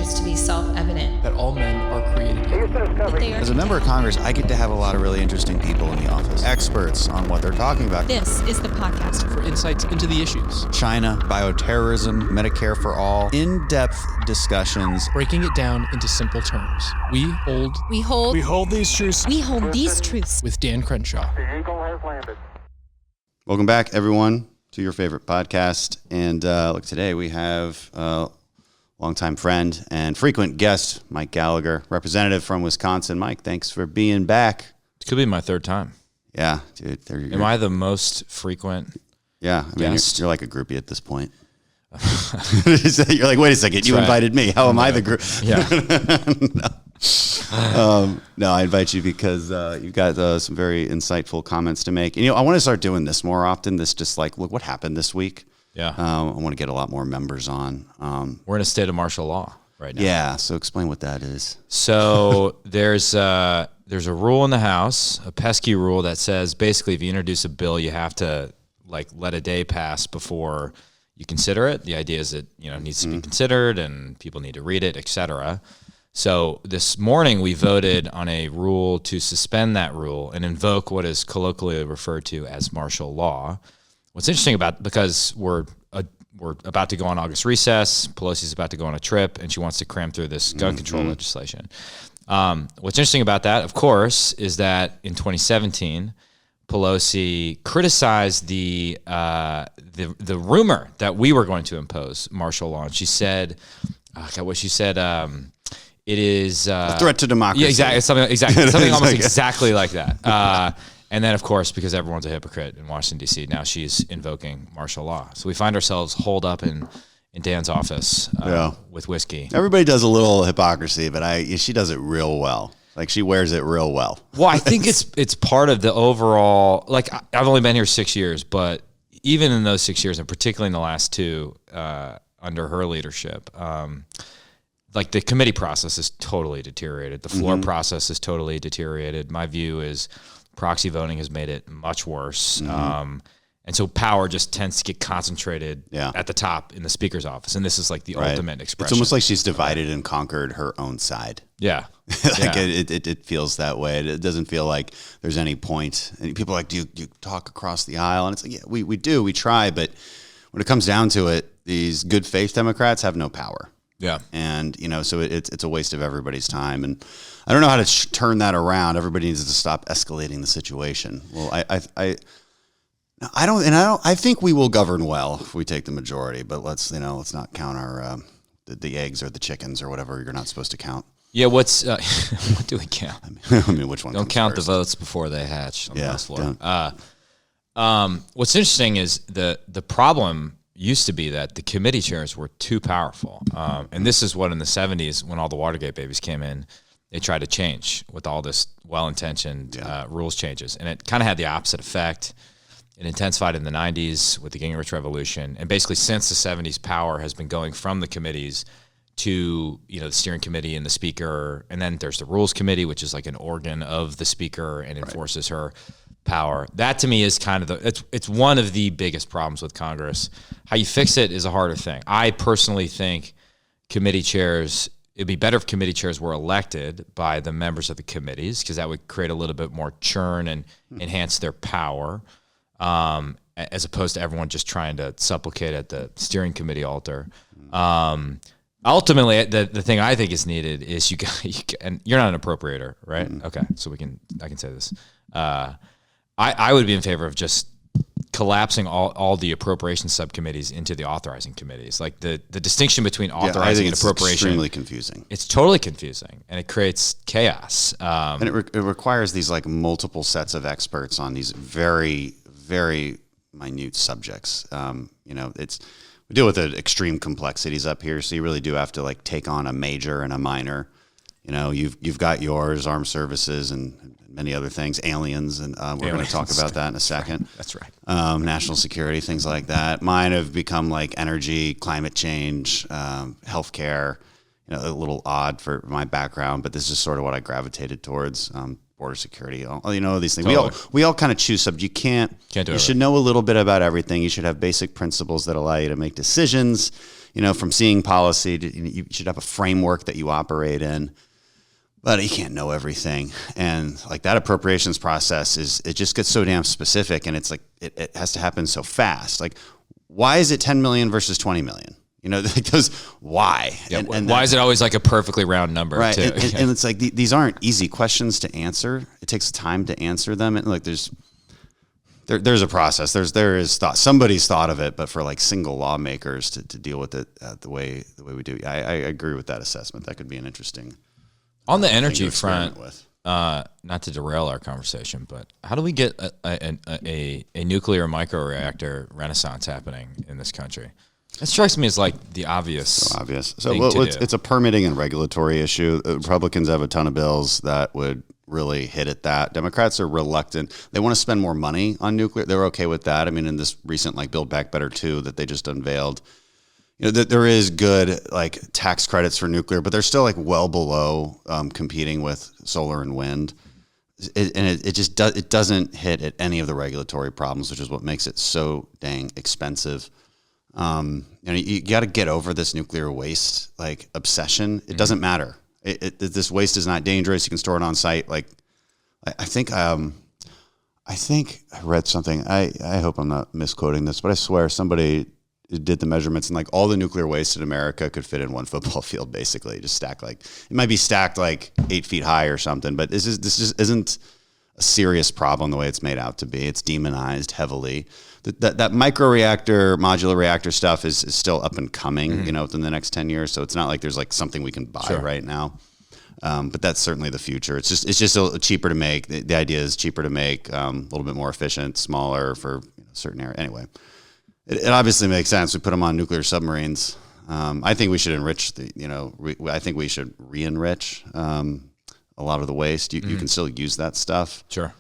this to be self-evident. That all men are created equal. As a member of Congress, I get to have a lot of really interesting people in the office. Experts on what they're talking about. This is the podcast For insights into the issues. China, bioterrorism, Medicare for all. In-depth discussions. Breaking it down into simple terms. We hold these truths. We hold these truths. with Dan Crenshaw. The Eagle has landed. Welcome back, everyone, to your favorite podcast. And look, today we have longtime friend and frequent guest, Mike Gallagher, representative from Wisconsin. Mike, thanks for being back. It could be my third time. Yeah, dude. Am I the most frequent? Yeah, I mean, guest? you're like a groupie at this point. You're like, wait a second, you invited me. How am I the group? Yeah. No, I invite you because you've got some very insightful comments to make. And, I want to start doing this more often. This just like, look, what happened this week? Yeah. I want to get a lot more members on. We're in a state of martial law right now. Yeah, so explain what that is. So there's a rule in the House, a pesky rule that says basically if you introduce a bill, you have to let a day pass before you consider it. The idea is that it needs to be considered and people need to read it, et cetera. So this morning we voted on a rule to suspend that rule and invoke what is colloquially referred to as martial law. What's interesting because we're about to go on August recess, Pelosi's about to go on a trip, and she wants to cram through this gun control legislation. What's interesting about that, of course, is that in 2017, Pelosi criticized the rumor that we were going to impose martial law, and she said, it is A threat to democracy. Yeah, exactly, something almost exactly like that. And then, of course, because everyone's a hypocrite in Washington, D.C., now she's invoking martial law. So we find ourselves holed up in Dan's office with whiskey. Everybody does a little hypocrisy, but she does it real well. Like, she wears it real well. Well, I think it's part of the overall, I've only been here 6 years, but even in those 6 years, and particularly in the last two, under her leadership, the committee process is totally deteriorated. The floor process is totally deteriorated. My view is proxy voting has made it much worse. And so power just tends to get concentrated at the top in the speaker's office. And this is the ultimate expression. It's almost like she's divided and conquered her own side. Yeah. It feels that way. It doesn't feel like there's any point. And people are like, do you talk across the aisle? And it's like, yeah, we do. We try. But when it comes down to it, these good faith Democrats have no power. Yeah. And, so it's a waste of everybody's time. And I don't know how to turn that around. Everybody needs to stop escalating the situation. Well, I think we will govern well if we take the majority, but let's not count our, the eggs or the chickens or whatever you're not supposed to count. Yeah. What do we count? I mean, which one? Don't count first? The votes before they hatch on the House floor. What's interesting is the problem used to be that the committee chairs were too powerful. And this is what in the 70s, when all the Watergate babies came in, they tried to change with all this well-intentioned rules changes. And it kind of had the opposite effect. It intensified in the 90s with the Gingrich Revolution. And basically since the 70s, power has been going from the committees to the steering committee and the speaker. And then there's the rules committee, which is like an organ of the speaker and enforces her power. That to me is kind of it's one of the biggest problems with Congress. How you fix it is a harder thing. I personally think committee chairs, it'd be better if committee chairs were elected by the members of the committees, because that would create a little bit more churn and enhance their power, as opposed to everyone just trying to supplicate at the steering committee altar. Ultimately, the thing I think is needed is and you're not an appropriator, right? Okay, so I can say this. I would be in favor of just collapsing all the appropriation subcommittees into the authorizing committees. Like the distinction between authorizing and appropriation. It's extremely confusing. It's totally confusing, and it creates chaos. And it requires these multiple sets of experts on these very, very minute subjects. We deal with the extreme complexities up here, so you really do have to take on a major and a minor. You've got yours, armed services, and many other things, aliens, and we're going to talk about that in a second. That's right. National security, things like that. Mine have become energy, climate change, healthcare. A little odd for my background, but this is sort of what I gravitated towards. Border security, these things. Totally. We all kind of choose subjects. You can't do it. You should know a little bit about everything. You should have basic principles that allow you to make decisions. from seeing policy, you should have a framework that you operate in. But you can't know everything. And like that appropriations process it just gets so damn specific, and it's like it has to happen so fast. Like, why is it 10 million versus 20 million? Those why? Yeah, and why is it always like a perfectly round number? Right. Too? And it's like these aren't easy questions to answer. It takes time to answer them. And like there's a process. There is thought. Somebody's thought of it, but for like single lawmakers to deal with it the way we do, I agree with that assessment. That could be an interesting. On the energy front, not to derail our conversation, but how do we get a nuclear microreactor renaissance happening in this country? That strikes me as like the obvious. So obvious. So it's a permitting and regulatory issue. Republicans have a ton of bills that would really hit at that. Democrats are reluctant. They want to spend more money on nuclear. They're okay with that. I mean, in this recent like Build Back Better 2 that they just unveiled, there is good like tax credits for nuclear, but they're still like well below competing with solar and wind. It doesn't hit at any of the regulatory problems, which is what makes it so dang expensive. You got to get over this nuclear waste like obsession. It doesn't matter. This waste is not dangerous. You can store it on site. Like I think I read something. I hope I'm not misquoting this, but I swear somebody did the measurements and like all the nuclear waste in America could fit in one football field, basically. Just stacked it might be stacked like 8 feet high or something, but this just isn't a serious problem the way it's made out to be. It's demonized heavily. That microreactor, modular reactor stuff is still up and coming, within the next 10 years. So it's not like there's like something we can buy right now. But that's certainly the future. It's just cheaper to make. The idea is cheaper to make, a little bit more efficient, smaller for certain area. Anyway, it obviously makes sense. We put them on nuclear submarines. I think we should enrich I think we should re-enrich a lot of the waste. You can still use that stuff. Sure.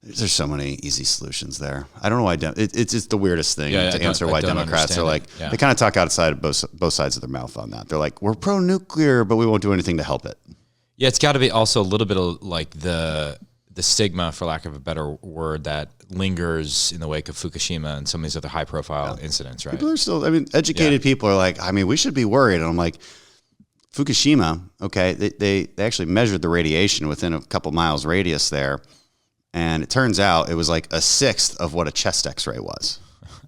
There's so many easy solutions there. I don't know why. It's just the weirdest thing to answer why Democrats are like, they kind of talk outside of both sides of their mouth on that. They're like, we're pro-nuclear, but we won't do anything to help it. Yeah, it's got to be also a little bit of like the stigma, for lack of a better word, that lingers in the wake of Fukushima and some of these other high-profile incidents, right? People are still, educated people are like, we should be worried. And I'm like, Fukushima, okay, they actually measured the radiation within a couple miles radius there. And it turns out it was like a sixth of what a chest x-ray was.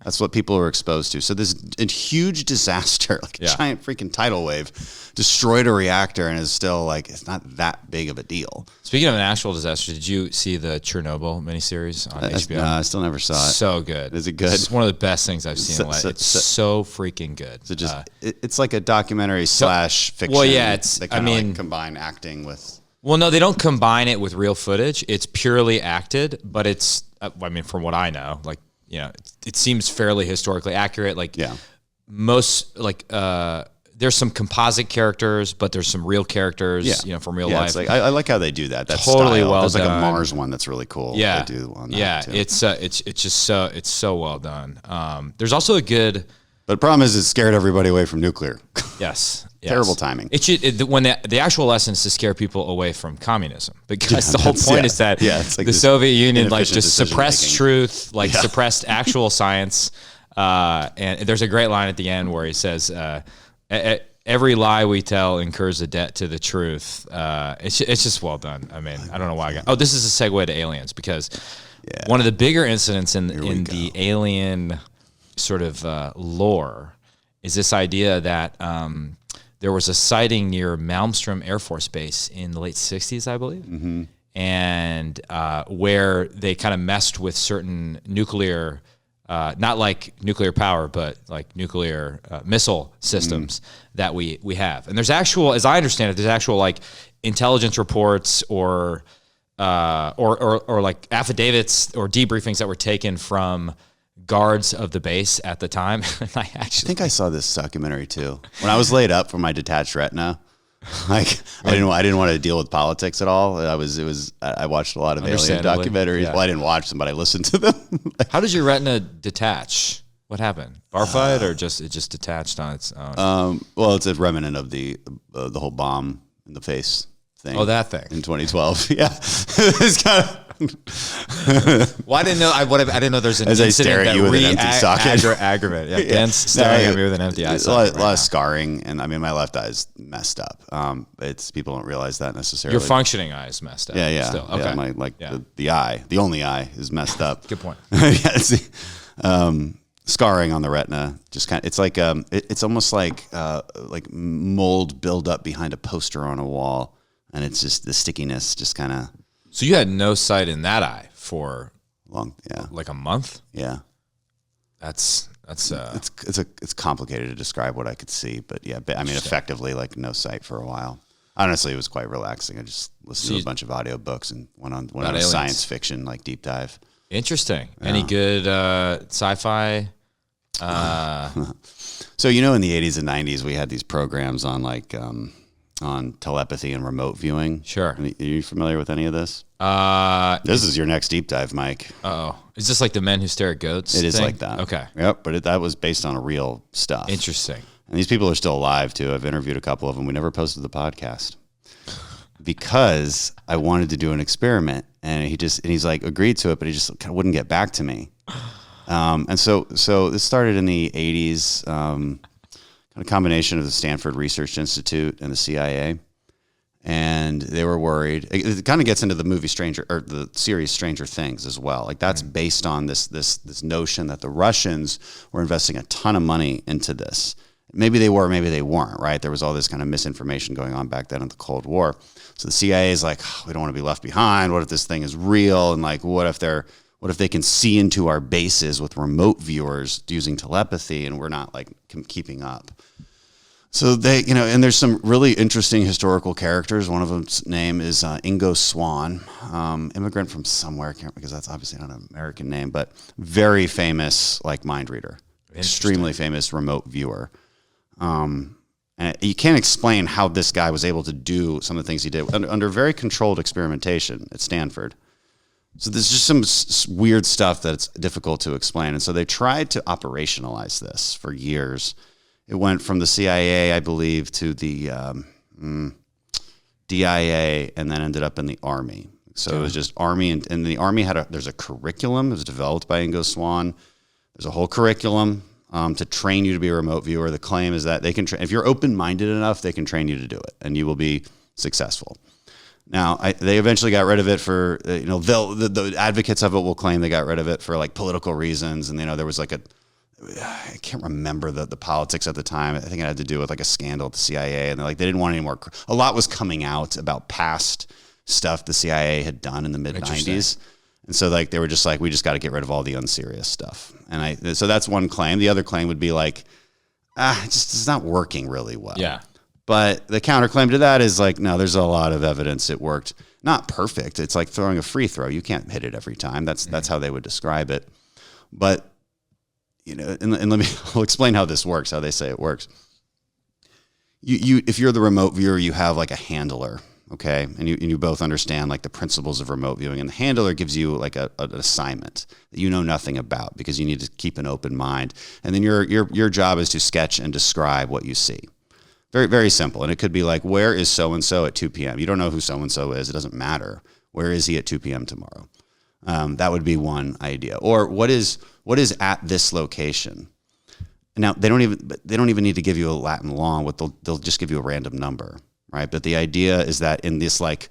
That's what people were exposed to. So this huge disaster, like a giant freaking tidal wave, destroyed a reactor and is still like, it's not that big of a deal. Speaking of an actual disaster, did you see the Chernobyl miniseries on HBO? No, I still never saw it. So good. Is it good? It's one of the best things I've seen in life. It's so freaking good. So it's like a documentary slash fiction. Well, yeah, they kind of like combine acting with... Well, no, they don't combine it with real footage. It's purely acted, but it's, from what I know, like, it seems fairly historically accurate. Like, most, like, there's some composite characters, but there's some real characters, from real life. It's like, I like how they do that. That's totally style. well There's like done. a Mars one that's really cool. Yeah, they do on that too. It's so well done. There's also a good... But the problem is it scared everybody away from nuclear. Yes. Terrible timing. It should, when the actual lesson is to scare people away from communism, because the whole point is that it's like the Soviet Union just decision suppressed making. truth, suppressed actual science. And there's a great line at the end where he says, every lie we tell incurs a debt to the truth. It's just well done. I don't know why this is a segue to aliens, because one of the bigger incidents in the alien sort of lore is this idea that there was a sighting near Malmstrom Air Force Base in the late 60s, I believe, and where they kind of messed with certain nuclear, not like nuclear power, but like nuclear missile systems that we have. And there's actual, as I understand it, there's actual like intelligence reports or like affidavits or debriefings that were taken from guards of the base at the time. I think I saw this documentary too. When I was laid up for my detached retina, I didn't want to deal with politics at all. I watched a lot of alien documentaries. Yeah. Well, I didn't watch them, but I listened to them. How does your retina detach? What happened? Bar fight, or it just detached on its own? Well, it's a remnant of the whole bomb in the face thing. Oh, that thing in 2012. Yeah, it's kind of. Well, I didn't know. I didn't know there's an As I incident stare at that you with an empty socket. aggravate. Yeah, Ben's staring at me with an empty eye A socket. lot of scarring, and I mean, my left eye is messed up. It's people don't realize that necessarily. Your functioning eye is messed up. Yeah. Still. Yeah, Okay. the eye, the only eye, is messed up. Good point. Scarring on the retina, just kind of, it's like it's almost like mold buildup behind a poster on a wall, and it's just the stickiness, just kind of So you had no sight in that eye for long. Yeah, like a month. yeah. It's complicated to describe what I could see, but yeah, I mean, effectively, like no sight for a while. Honestly, it was quite relaxing. I just listened to a bunch of audiobooks and went on a aliens. science fiction like deep dive. Interesting. Yeah. Any good sci-fi? So in the 80s and 90s, we had these programs on like on telepathy and remote viewing. Sure. Are you familiar with any of this? This is your next deep dive, Mike. Oh, is this like the men who stare at goats? It is thing? like that. Okay. Yep, but that was based on a real stuff. Interesting. And these people are still alive too. I've interviewed a couple of them. We never posted the podcast because I wanted to do an experiment, and he's like agreed to it, but he just kind of wouldn't get back to me. And so this started in the 80s, kind of combination of the Stanford Research Institute and the CIA. And they were worried. It kind of gets into the movie the series Stranger Things as well. Like that's based on this notion that the Russians were investing a ton of money into this. Maybe they were, maybe they weren't, right? There was all this kind of misinformation going on back then in the Cold War. So the CIA is like, we don't want to be left behind. What if this thing is real? And like, what if they can see into our bases with remote viewers using telepathy, and we're not like keeping up? So they, and there's some really interesting historical characters. One of them's name is Ingo Swann, immigrant from somewhere. I can't, because that's obviously not an American name, but very famous, like mind reader, extremely famous remote viewer. And you can't explain how this guy was able to do some of the things he did under very controlled experimentation at Stanford. So there's just some weird stuff that's difficult to explain. And so they tried to operationalize this for years. It went from the CIA, I believe, to the DIA, and then ended up in the Army. So it was just Army, and the Army there's a curriculum. It was developed by Ingo Swann. There's a whole curriculum to train you to be a remote viewer. The claim is that they can, if you're open-minded enough, they can train you to do it, and you will be successful. Now, they eventually got rid of it for, the advocates of it will claim they got rid of it for like political reasons. And, there was like I can't remember the politics at the time. I think it had to do with like a scandal at the CIA. And they didn't want any more. A lot was coming out about past stuff the CIA had done in the mid 90s. And so they were just like, we just got to get rid of all the unserious stuff. And so that's one claim. The other claim would be like, it's not working really well. Yeah. But the counterclaim to that is like, no, there's a lot of evidence it worked. Not perfect. It's like throwing a free throw. You can't hit it every time. That's how they would describe it. But, and I'll explain how this works, how they say it works. If you're the remote viewer, you have like a handler, okay? And you both understand like the principles of remote viewing. And the handler gives you like an assignment that you know nothing about because you need to keep an open mind. And then your job is to sketch and describe what you see. Very, very simple. And it could be like, where is so-and-so at 2 p.m.? You don't know who so-and-so is. It doesn't matter. Where is he at 2 p.m. tomorrow? That would be one idea. Or what is at this location? Now, they don't even need to give you a Latin long. They'll just give you a random number, right? But the idea is that in this like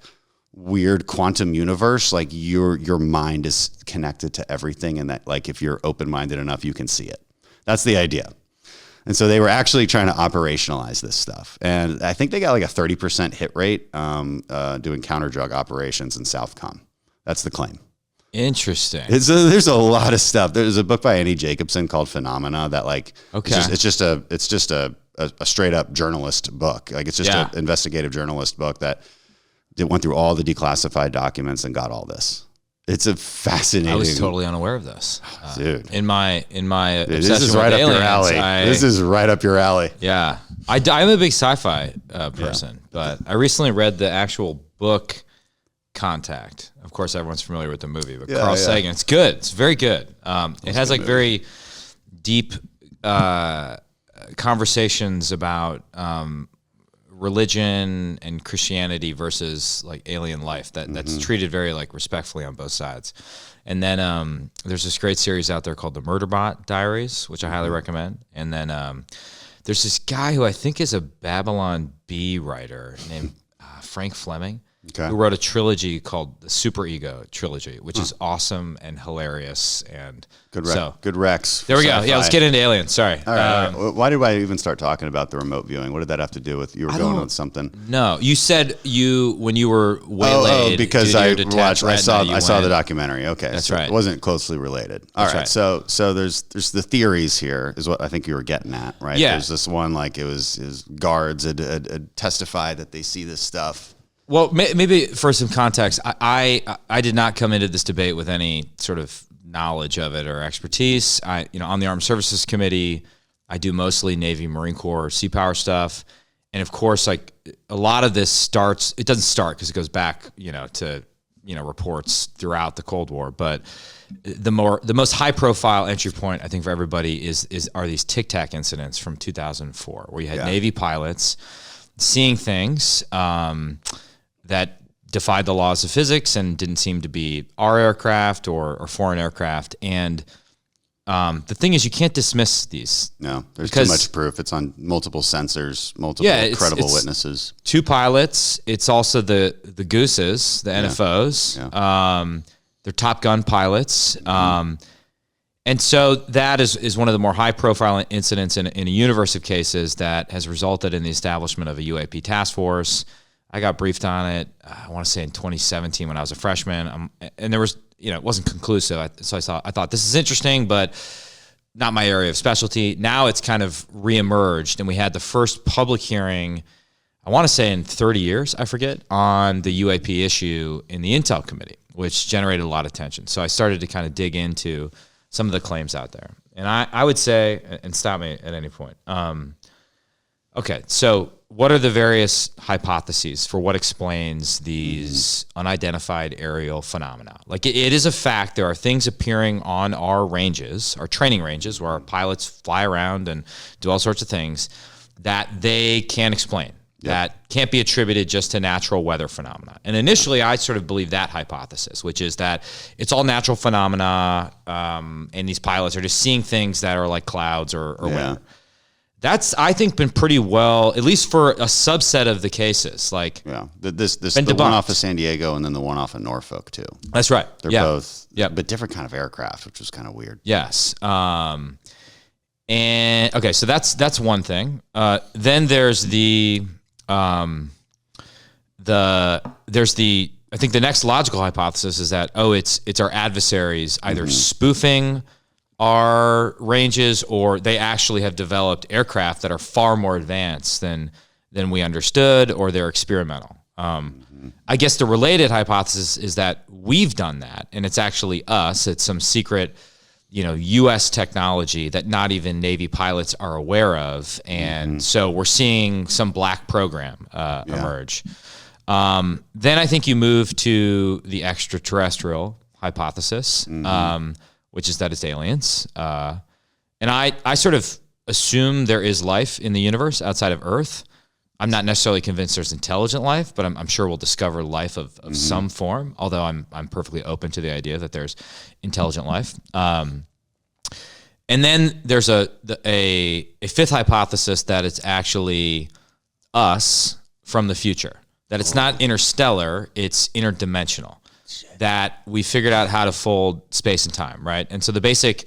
weird quantum universe, like your mind is connected to everything, and that like if you're open-minded enough, you can see it. That's the idea. And so they were actually trying to operationalize this stuff. And I think they got like a 30% hit rate doing counter-drug operations in Southcom. That's the claim. Interesting. There's a lot of stuff. There's a book by Annie Jacobson called Phenomena that like, it's just a straight up journalist book. Like it's just an investigative journalist book that went through all the declassified documents and got all this. It's a fascinating. I was totally unaware of this, dude. In my this is right up your alley. This is right up your alley. Yeah, I'm a big sci-fi person, but I recently read the actual book Contact. Of course, everyone's familiar with the movie, but Carl Sagan. It's good. It's very good. It has like very deep conversations about religion and Christianity versus like alien life that's treated very like respectfully on both sides. And then there's this great series out there called the Murderbot Diaries, which I highly recommend. And then there's this guy who I think is a Babylon Bee writer named Frank Fleming, who wrote a trilogy called the Super Ego Trilogy, which is awesome and hilarious. And good Rex. There we go. Yeah, let's get into aliens. Sorry. All right. Why did I even start talking about the remote viewing? What did that have to do with you were going on something? No, you said when you were waylaid. Because I saw the documentary. Okay, that's right. It wasn't closely related. All right. So there's the theories here is what I think you were getting at, right? Yeah. There's this one like his guards had testified that they see this stuff. Well, maybe for some context, I did not come into this debate with any sort of knowledge of it or expertise. On the Armed Services Committee, I do mostly Navy, Marine Corps, Sea Power stuff, and of course, like a lot of this it doesn't start because it goes back, to reports throughout the Cold War. But the most high profile entry point I think for everybody are these Tic Tac incidents from 2004, where you had Navy pilots seeing things that defied the laws of physics and didn't seem to be our aircraft or foreign aircraft. And the thing is, you can't dismiss these. No, there's too much proof. It's on multiple sensors, multiple credible witnesses. 2 pilots. It's also the gooses, the NFOs. Yeah. They're Top Gun pilots. And so that is one of the more high-profile incidents in a universe of cases that has resulted in the establishment of a UAP task force. I got briefed on it, I want to say in 2017 when I was a freshman. And there was, it wasn't conclusive. So I thought this is interesting, but not my area of specialty. Now it's kind of reemerged, and we had the first public hearing, I want to say in 30 years, I forget, on the UAP issue in the Intel Committee, which generated a lot of tension. So I started to kind of dig into some of the claims out there. And I would say, and stop me at any point, okay, so what are the various hypotheses for what explains these unidentified aerial phenomena? Like it is a fact there are things appearing on our ranges, our training ranges, where our pilots fly around and do all sorts of things that they can't explain, that can't be attributed just to natural weather phenomena. And initially, I sort of believe that hypothesis, which is that it's all natural phenomena, and these pilots are just seeing things that are like clouds or wind. That's, I think, been pretty well, at least for a subset of the cases. Like, the one off of San Diego and then the one off of Norfolk too. That's right. They're both, but different kind of aircraft, which was kind of weird. Yes. And okay, so that's one thing. Then there's I think the next logical hypothesis is that it's our adversaries either spoofing our ranges, or they actually have developed aircraft that are far more advanced than we understood, or they're experimental. I guess the related hypothesis is that we've done that, and it's actually us. It's some secret, U.S. technology that not even Navy pilots are aware of, and so we're seeing some black program emerge. Then I think you move to the extraterrestrial hypothesis. Which is that it's aliens. And I sort of assume there is life in the universe outside of Earth. I'm not necessarily convinced there's intelligent life, but I'm sure we'll discover life of some form, although I'm perfectly open to the idea that there's intelligent life. And then there's a fifth hypothesis that it's actually us from the future, that it's not interstellar, it's interdimensional. That we figured out how to fold space and time, right? And so the basic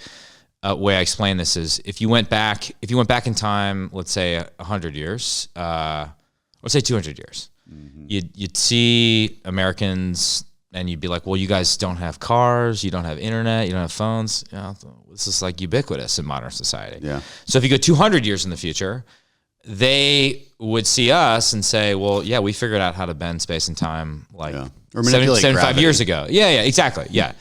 way I explain this is if you went back in time, let's say 100 years, let's say 200 years, you'd see Americans and you'd be like, well, you guys don't have cars, you don't have internet, you don't have phones. This is like ubiquitous in modern society. Yeah. So if you go 200 years in the future, they would see us and say, well, yeah, we figured out how to bend space and time or 75 years ago. Yeah, exactly. Yeah.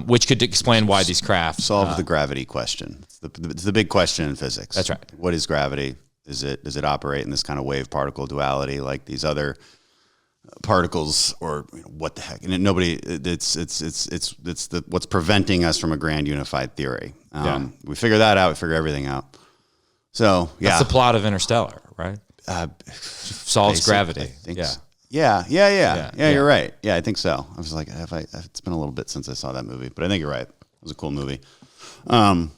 Which could explain why these craft solve the gravity question. It's the big question in physics. That's right. What is gravity? Does it operate in this kind of wave particle duality like these other particles, or what the heck? And it's what's preventing us from a grand unified theory. We figure that out. We figure everything out. So that's the plot of Interstellar, right? solves gravity. I think Yeah. so. Yeah. Yeah. You're right. Yeah, I think so. I was like, it's been a little bit since I saw that movie, but I think you're right. It was a cool movie. So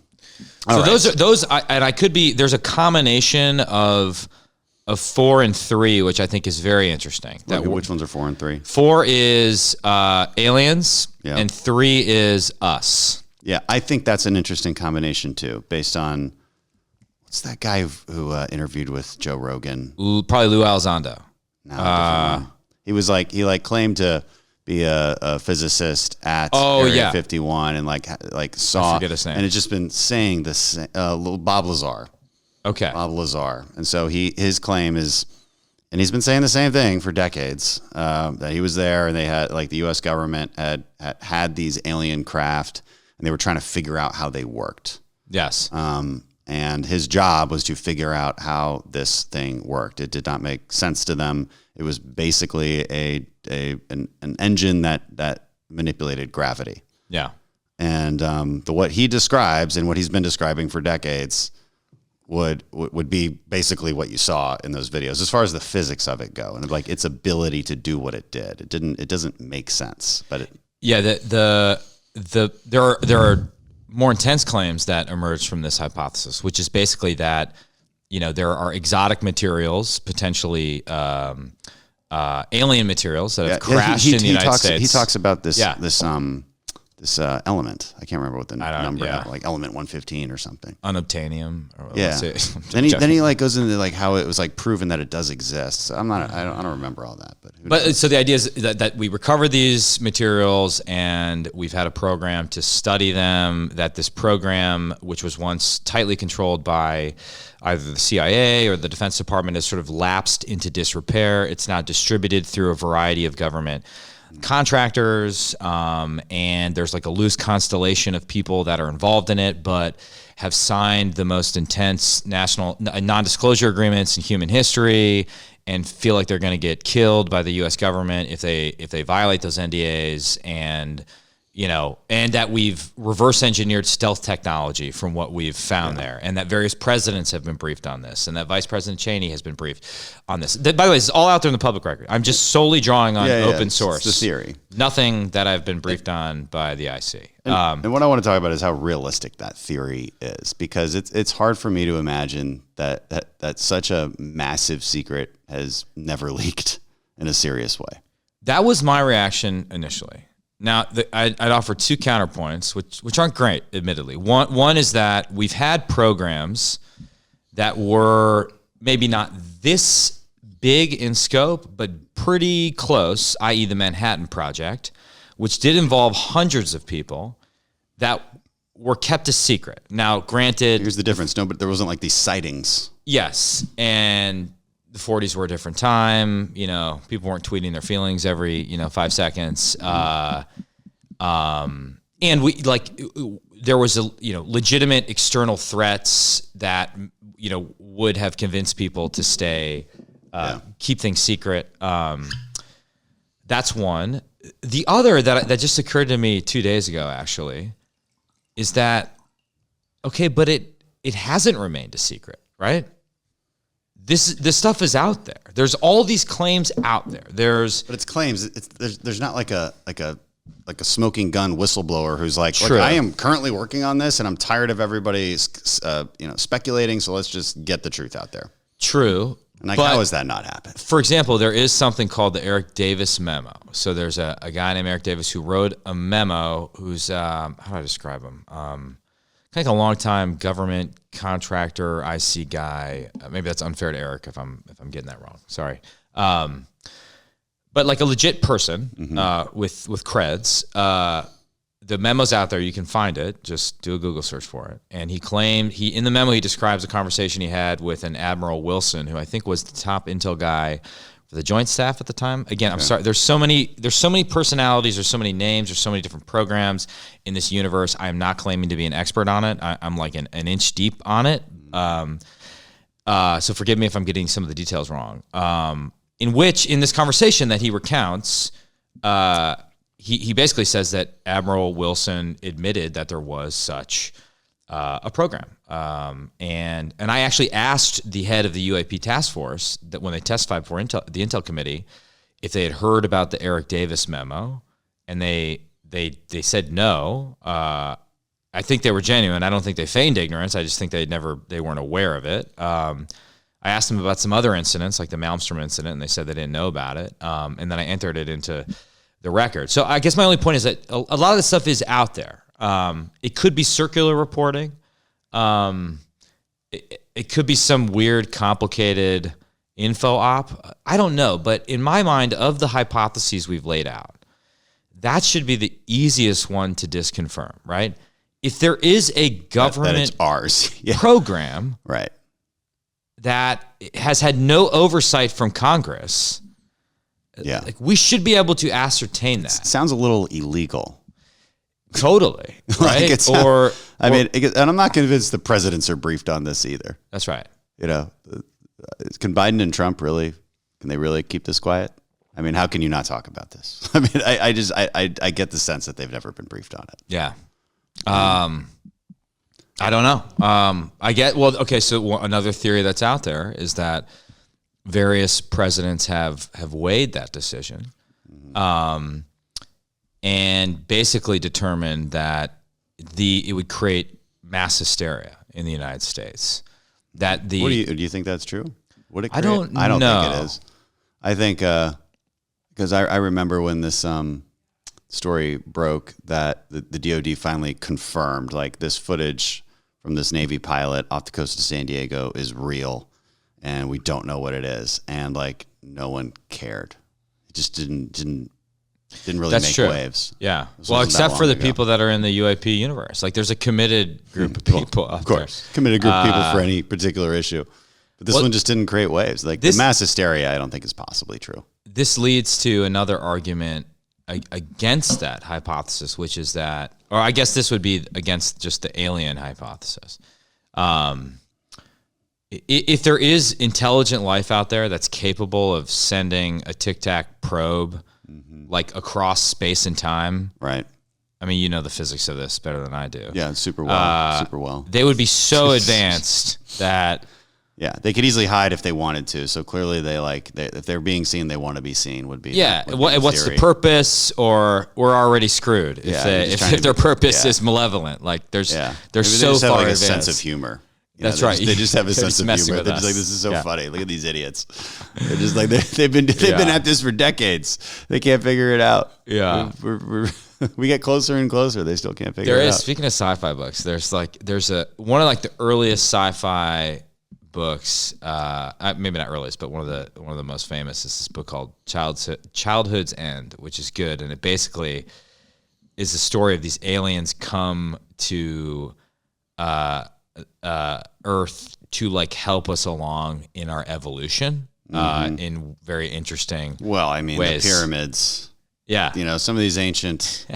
those, I could be. There's a combination of 4 and 3, which I think is very interesting. Which ones are 4 and 3? 4 is aliens, Yeah. and 3 is us. Yeah, I think that's an interesting combination too, based on what's that guy who interviewed with Joe Rogan? Probably Lou Elizondo. No, different one. He claimed to be a physicist at Area 51 and saw, I forget his name. and it's just been saying this. Bob Lazar. Okay. Bob Lazar, and so his claim is, and he's been saying the same thing for decades, that he was there and they had the U.S. government had these alien craft and they were trying to figure out how they worked. Yes. And his job was to figure out how this thing worked. It did not make sense to them. It was basically an engine that manipulated gravity. Yeah. And what he describes and what he's been describing for decades would be basically what you saw in those videos, as far as the physics of it go, and its ability to do what it did. It doesn't make sense, but there are more intense claims that emerge from this hypothesis, which is basically that there are exotic materials, potentially alien materials that have crashed in the United States. He talks about this this element. I can't remember what the number is, element 115 or something. Unobtainium. Then he goes into how it was proven that it does exist. So I don't remember all that, but so the idea is that we recover these materials and we've had a program to study them. That this program, which was once tightly controlled by either the CIA or the Defense Department, has sort of lapsed into disrepair. It's now distributed through a variety of government contractors, and there's a loose constellation of people that are involved in it, but have signed the most intense national non-disclosure agreements in human history, and feel like they're going to get killed by the U.S. government if they violate those NDAs, and that we've reverse engineered stealth technology from what we've found there, and that various presidents have been briefed on this, and that Vice President Cheney has been briefed on this. By the way, this is all out there in the public record. I'm just solely drawing on open source. It's the theory. Nothing that I've been briefed on by the IC. And what I want to talk about is how realistic that theory is, because it's hard for me to imagine that such a massive secret has never leaked in a serious way. That was my reaction initially. Now, I'd offer 2 counterpoints, which aren't great, admittedly. One is that we've had programs that were maybe not this big in scope, but pretty close, i.e. the Manhattan Project, which did involve hundreds of people that were kept a secret. Now, granted... Here's the difference. No, but there wasn't these sightings. Yes, and... The 40s were a different time. People weren't tweeting their feelings every 5 seconds. And there was legitimate external threats that would have convinced people to stay, keep things secret. That's one. The other that just occurred to me 2 days ago actually is that but it hasn't remained a secret, right? This stuff is out there. There's all these claims out there. But it's claims. There's not like a smoking gun whistleblower who's like, I am currently working on this and I'm tired of everybody speculating. So let's just get the truth out there. True. And how has that not happened? For example, there is something called the Eric Davis memo. So there's a guy named Eric Davis who wrote a memo. Who's how do I describe him? Kind of a long-time government contractor, IC guy. Maybe that's unfair to Eric if I'm getting that wrong. Sorry, but a legit person with creds. The memo's out there. You can find it. Just do a Google search for it. And in the memo he describes a conversation he had with an Admiral Wilson, who I think was the top intel guy for the Joint Staff at the time. Again, I'm sorry. There's so many personalities. There's so many names. There's so many different programs in this universe. I am not claiming to be an expert on it. I'm like an inch deep on it. So forgive me if I'm getting some of the details wrong. In this conversation that he recounts, he basically says that Admiral Wilson admitted that there was such a program. And I actually asked the head of the UAP task force that when they testified before the Intel committee, if they had heard about the Eric Davis memo, and they said no. I think they were genuine. I don't think they feigned ignorance. I just think they weren't aware of it. I asked them about some other incidents, like the Malmstrom incident, and they said they didn't know about it. And then I entered it into the record. So I guess my only point is that a lot of this stuff is out there. It could be circular reporting. It could be some weird, complicated info op. I don't know. But in my mind, of the hypotheses we've laid out, that should be the easiest one to disconfirm, right? If there is a government that it's ours. Yeah. program Right. that has had no oversight from Congress, Yeah. like we should be able to ascertain that. Sounds a little illegal. Totally, right? And I'm not convinced the presidents are briefed on this either. That's right. You know, can Biden and Trump can they really keep this quiet? I mean, how can you not talk about this? I mean, I get the sense that they've never been briefed on it. Yeah. I don't know. So another theory that's out there is that various presidents have weighed that decision, and basically determined that it would create mass hysteria in the United States. Do you think that's true? Would it create? I don't know. think it is. I think because I remember when this story broke that the DoD finally confirmed, like, this footage from this Navy pilot off the coast of San Diego is real, and we don't know what it is, and like no one cared. It just didn't really That's make true. waves. Yeah. This Well, wasn't that except for long the ago. people that are in the UAP universe. Like, there's a committed group of people out Of course, committed group of people for any particular issue. But this one just didn't create waves. Like, the mass hysteria, I don't think is possibly true. This leads to another argument against that hypothesis, which is that, or I guess this would be against just the alien hypothesis. If there is intelligent life out there that's capable of sending a Tic Tac probe like across space and time, Right. I mean, you know the physics of this better than I do. Yeah, super well. They would be so advanced that Yeah, they could easily hide if they wanted to. So clearly, if they're being seen, they want to be seen. Would be what's the purpose? Or we're already screwed if their purpose is malevolent. Like they're Maybe so they just have far like a advanced. sense of humor. That's right. They just have a They're sense just of messing humor. with They're just us. like, this is so Yeah. funny. Look at these idiots. They're just like they've been at this for decades. They can't figure it out. Yeah. We get closer and closer. They still can't figure There it is, out. speaking of sci-fi books, there's one of like the earliest sci-fi books, maybe not earliest, but one of the most famous is this book called Childhood's End, which is good, and it basically is the story of these aliens come to Earth to like help us along in our evolution in very interesting Well, I mean, ways. the pyramids. Yeah. You know, some of these ancient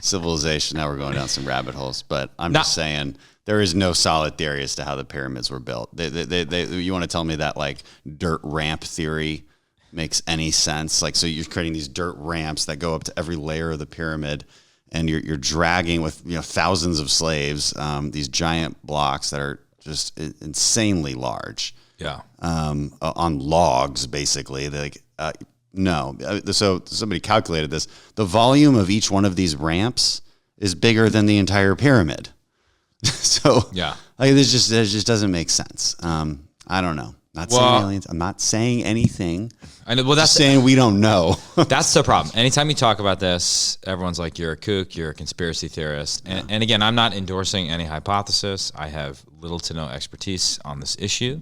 civilization. Now we're going down some rabbit holes, but I'm just saying there is no solid theory as to how the pyramids were built. You want to tell me that like dirt ramp theory makes any sense? Like, so you're creating these dirt ramps that go up to every layer of the pyramid, and you're dragging with thousands of slaves these giant blocks that are just insanely large. Yeah. On logs, basically. No. So somebody calculated this. The volume of each one of these ramps is bigger than the entire pyramid. So Yeah. like this just doesn't make sense. I don't know. Not saying aliens. I'm not saying anything. I know. Well, that's Just saying we don't know. That's the problem. Anytime you talk about this, everyone's like, you're a kook, you're a conspiracy theorist. And again, I'm not endorsing any hypothesis. I have little to no expertise on this issue.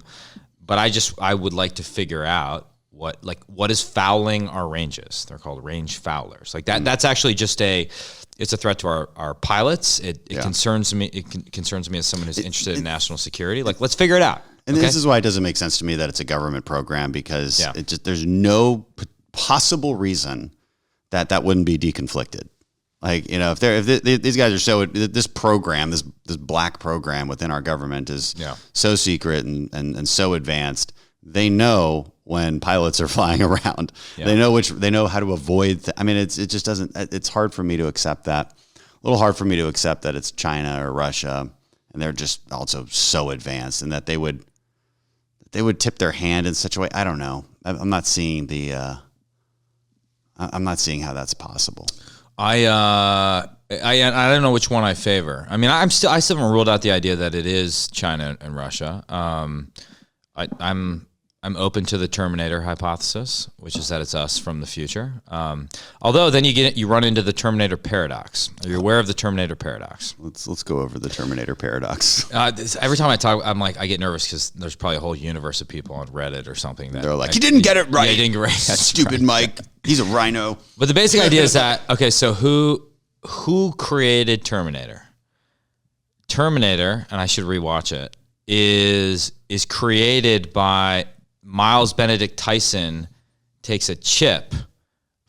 But I would like to figure out what is fouling our ranges. They're called range foulers. Like that. That's actually just it's a threat to our pilots. It concerns me. It concerns me as someone who's interested in national security. Like, let's figure it out. And okay? this is why it doesn't make sense to me that it's a government program, because there's no possible reason that wouldn't be deconflicted. Like, if these guys are this program, this black program within our government is so secret and so advanced. They know when pilots are flying around. Yeah. They know how to avoid. It just doesn't. It's hard for me to accept that. A little hard for me to accept that it's China or Russia. and they're just also so advanced, and that they would tip their hand in such a way. I don't know. I'm not seeing I'm not seeing how that's possible. I don't know which one I favor. I mean, I still haven't ruled out the idea that it is China and Russia. I'm open to the Terminator hypothesis, which is that it's us from the future. Although then you run into the Terminator paradox. Are you aware of the Terminator paradox? Let's go over the Terminator paradox. Every time I talk, I get nervous because there's probably a whole universe of people on Reddit or something that They're like, he didn't get it right. Yeah, he didn't get it right. That's Stupid right. Mike. He's a rhino. But the basic idea is that, okay, so who created Terminator? Terminator, and I should rewatch it, is created by Miles Benedict Tyson takes a chip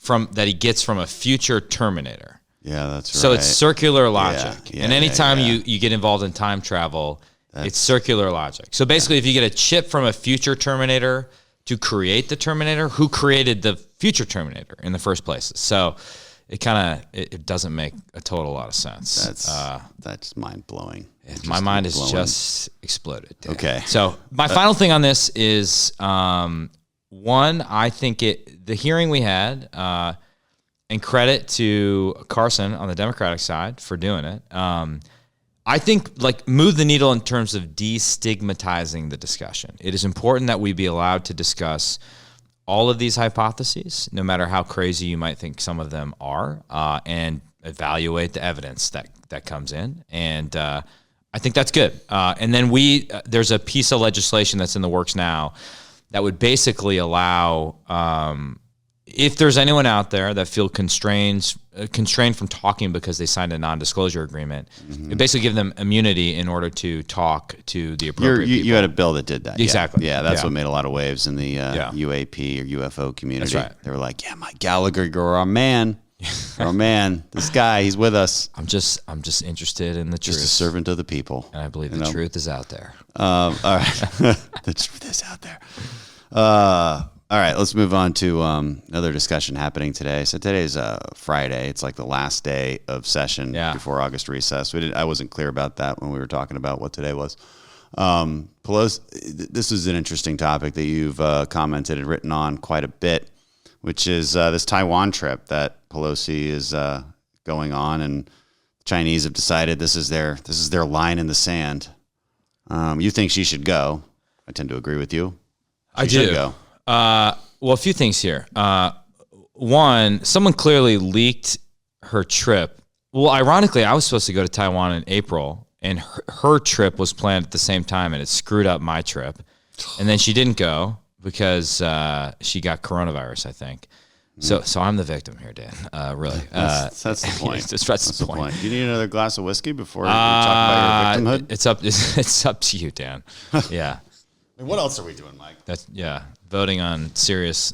that he gets from a future Terminator. Yeah, that's right. So it's circular logic. Yeah, and anytime you get involved in time travel, it's circular logic. So basically, if you get a chip from a future Terminator to create the Terminator, who created the future Terminator in the first place? So it doesn't make a total lot of sense. That's mind blowing. My mind is just exploded. Dan. Okay. So my final thing on this is one. I think the hearing we had, and credit to Carson on the Democratic side for doing it. I think move the needle in terms of destigmatizing the discussion. It is important that we be allowed to discuss all of these hypotheses, no matter how crazy you might think some of them are, and evaluate the evidence that comes in. And I think that's good. And then there's a piece of legislation that's in the works now that would basically allow, if there's anyone out there that feel constrained from talking because they signed a non-disclosure agreement, it basically give them immunity in order to talk to the appropriate people. You had a bill that did that. Exactly. Yeah, that's what made a lot of waves in the UAP or UFO community. That's right. They were like, yeah, Mike Gallagher, you're our man. Oh man, this guy, he's with us. I'm just interested in the truth. Just a servant of the people. And I believe the truth is out there. All right. The truth is out there. All right, let's move on to another discussion happening today. So today's Friday. It's like the last day of session before August recess. I wasn't clear about that when we were talking about what today was. Pelosi, this is an interesting topic that you've commented and written on quite a bit, which is this Taiwan trip that Pelosi is going on, and the Chinese have decided this is their line in the sand. You think she should go? I tend to agree with you. I do. Go. Well, a few things here. One, someone clearly leaked her trip. Well, ironically, I was supposed to go to Taiwan in April, and her trip was planned at the same time, and it screwed up my trip. And then she didn't go because she got coronavirus, I think. So I'm the victim here, Dan. Really. That's the point. That's the point. Do you need another glass of whiskey before we talk about your victimhood? It's up to you, Dan. Yeah. What else are we doing, Mike? Voting on serious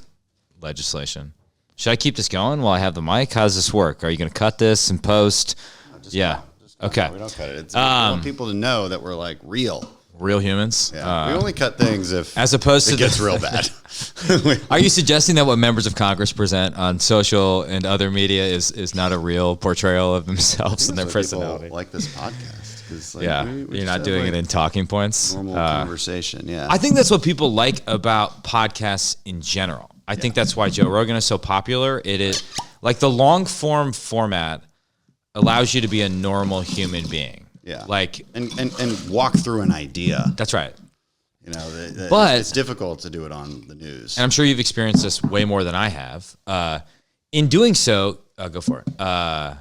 legislation. Should I keep this going while I have the mic? How does this work? Are you going to cut this and post? Okay. No, we don't cut it. We want people to know that we're like real humans. Yeah. We only cut things if as opposed to it gets real bad. Are you suggesting that what members of Congress present on social and other media is not a real portrayal of themselves and their personality? Like this podcast. You're not doing it in talking points. Normal conversation. Yeah. I think that's what people like about podcasts in general. I think that's why Joe Rogan is so popular. It is like the long form format allows you to be a normal human being. Yeah. Like and walk through an idea. That's right. You know, but it's difficult to do it on the news. And I'm sure you've experienced this way more than I have. In doing so, go for it.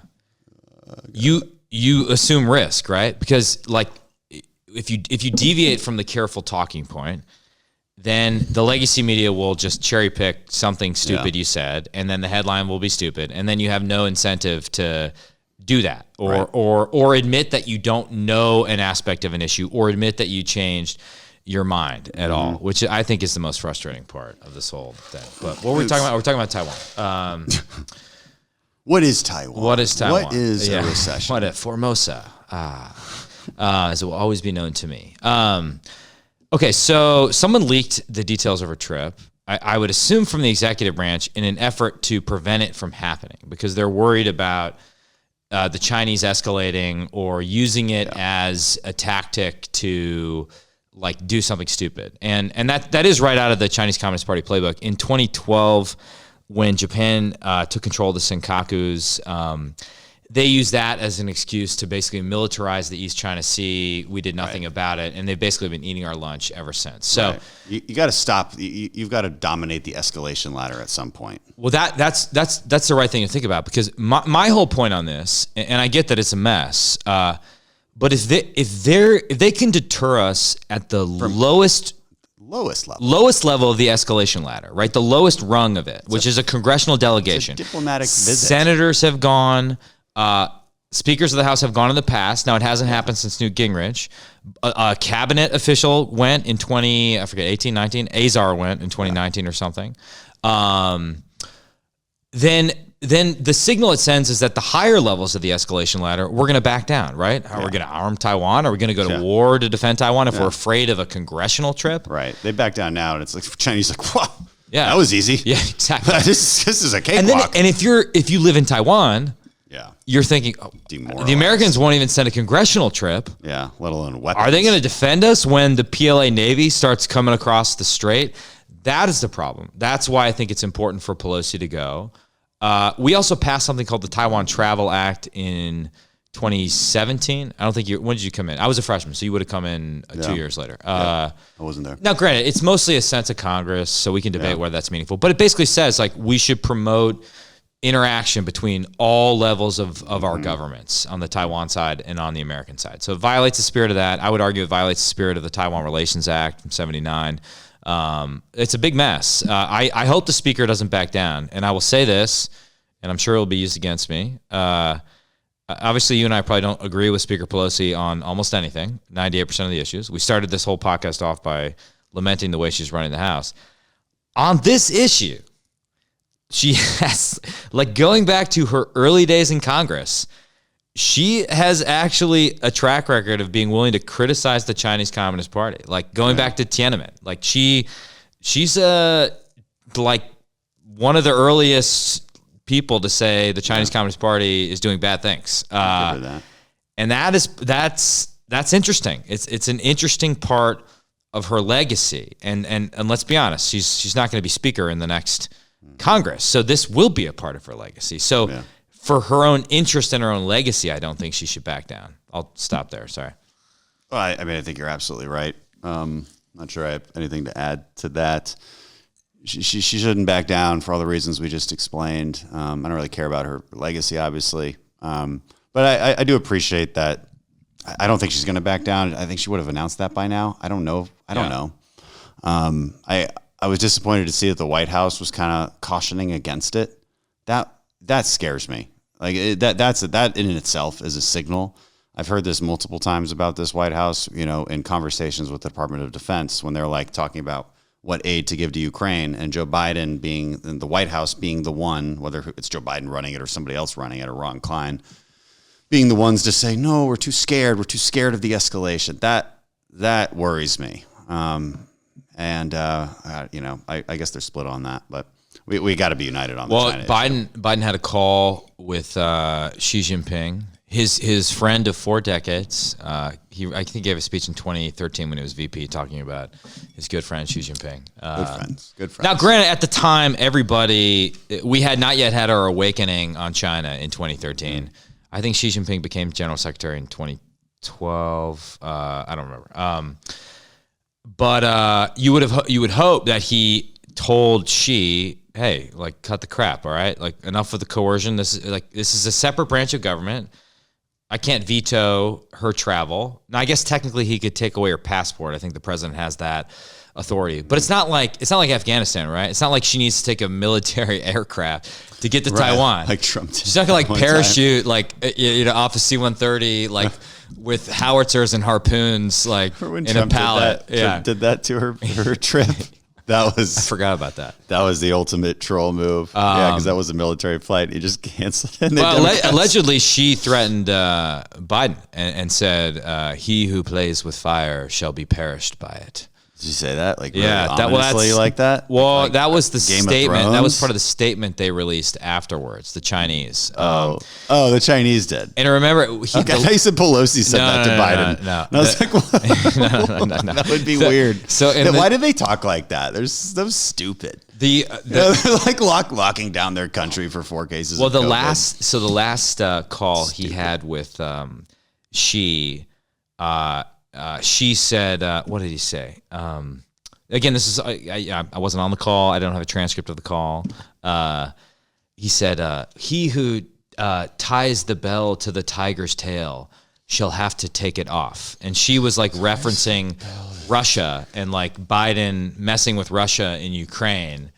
You assume risk, right? Because like if you deviate from the careful talking point, then the legacy media will just cherry pick something stupid you said, and then the headline will be stupid, and then you have no incentive to do that or admit that you don't know an aspect of an issue or admit that you changed your mind at all, which I think is the most frustrating part of this whole thing. But what were we talking about? We're talking about Taiwan. What is Taiwan? What is Taiwan? What is a recession? What Formosa? As it will always be known to me. Okay, so someone leaked the details of her trip. I would assume from the executive branch in an effort to prevent it from happening because they're worried about the Chinese escalating or using it as a tactic to like do something stupid. And that is right out of the Chinese Communist Party playbook. In 2012, when Japan took control of the Senkakus, they used that as an excuse to basically militarize the East China Sea. We did nothing about it, and they've basically been eating our lunch ever since. So you got to stop. You've got to dominate the escalation ladder at some point. Well, that's the right thing to think about, because my whole point on this, and I get that it's a mess, but if they can deter us at the lowest level of the escalation ladder, right? The lowest rung of it, which is a congressional delegation. It's a diplomatic visit. Senators have gone. Speakers of the House have gone in the past. Now, it hasn't happened since Newt Gingrich. A cabinet official went in 18, 19. Azar went in 2019 or something. Then the signal it sends is that the higher levels of the escalation ladder, we're going to back down, right? Are we going to arm Taiwan? Are we going to go to war to defend Taiwan if we're afraid of a congressional trip? Right. They back down now, and it's like Chinese like, whoa, yeah, that was easy. Yeah, exactly. this is a cakewalk. And if you live in Taiwan, you're thinking, the Americans won't even send a congressional trip. Yeah, let alone weapons. Are they going to defend us when the PLA Navy starts coming across the strait? That is the problem. That's why I think it's important for Pelosi to go. We also passed something called the Taiwan Travel Act in 2017. I don't think when did you come in? I was a freshman, so you would have come in 2 years later. I wasn't there. Now, granted, it's mostly a sense of Congress, so we can debate whether that's meaningful. But it basically says like we should promote interaction between all levels of our governments on the Taiwan side and on the American side. So it violates the spirit of that. I would argue it violates the spirit of the Taiwan Relations Act from 79. It's a big mess. I hope the speaker doesn't back down. And I will say this, and I'm sure it'll be used against me. Obviously, you and I probably don't agree with Speaker Pelosi on almost anything, 98% of the issues. We started this whole podcast off by lamenting the way she's running the House. On this issue, she has, like, going back to her early days in Congress, she has actually a track record of being willing to criticize the Chinese Communist Party. Like, going back to Tiananmen. Like, she's like one of the earliest people to say the Chinese Communist Party is doing bad things. And that's interesting. It's an interesting part of her legacy. And let's be honest, she's not going to be speaker in the next Congress. So this will be a part of her legacy. So for her own interest in her own legacy, I don't think she should back down. I'll stop there. Sorry. Well, I mean, I think you're absolutely right. Not sure I have anything to add to that. She shouldn't back down for all the reasons we just explained. I don't really care about her legacy, obviously. But I do appreciate that. I don't think she's going to back down. I think she would have announced that by now. I don't know. I don't know. I was disappointed to see that the White House was kind of cautioning against it. That scares me. Like that in itself is a signal. I've heard this multiple times about this White House, in conversations with the Department of Defense when they're like talking about what aid to give to Ukraine, and Joe Biden being the White House being the one, whether it's Joe Biden running it or somebody else running it or Ron Klein, being the ones to say, no, we're too scared. We're too scared of the escalation. That worries me. I guess they're split on that, but we got to be united on the China issue. Biden had a call with Xi Jinping, his friend of 4 decades. I think he gave a speech in 2013 when he was VP, talking about his good friend Xi Jinping. Good friends. Now, granted, at the time, we had not yet had our awakening on China in 2013. I think Xi Jinping became General Secretary in 2012. I don't remember. But you would hope that he told Xi, hey, like, cut the crap, all right? Like, enough of the coercion. This is a separate branch of government. I can't veto her travel. Now, I guess technically he could take away her passport. I think the president has that authority. But it's not like Afghanistan, right? It's not like she needs to take a military aircraft to get to Taiwan. Like Trump did. She's not gonna parachute off a C-130 with howitzers and harpoons in Trump a pallet. Did that to her trip. I forgot about that. That was the ultimate troll move. Because that was a military flight. He just canceled it. Allegedly, she threatened Biden and said, "He who plays with fire shall be perished by it." Did you say that? Like, Yeah, really that- well, ominously that's- like that? Well, Like that was the Game of statement. That was Thrones? part of the statement they released afterwards. The Chinese. Oh, the Chinese did. And remember, he, Okay, I thought you said Pelosi said that to Biden. No. And I was like, what? no. That would be weird. So, and why did they talk like that? They're so stupid. the They're like locking down their country for 4 cases. well, of the COVID. last call he had with she said, what did he say? Again, this is I wasn't on the call. I don't have a transcript of the call. He said, "He who ties the bell to the tiger's tail shall have to take it off." And she was like referencing Russia and like Biden messing with Russia in Ukraine.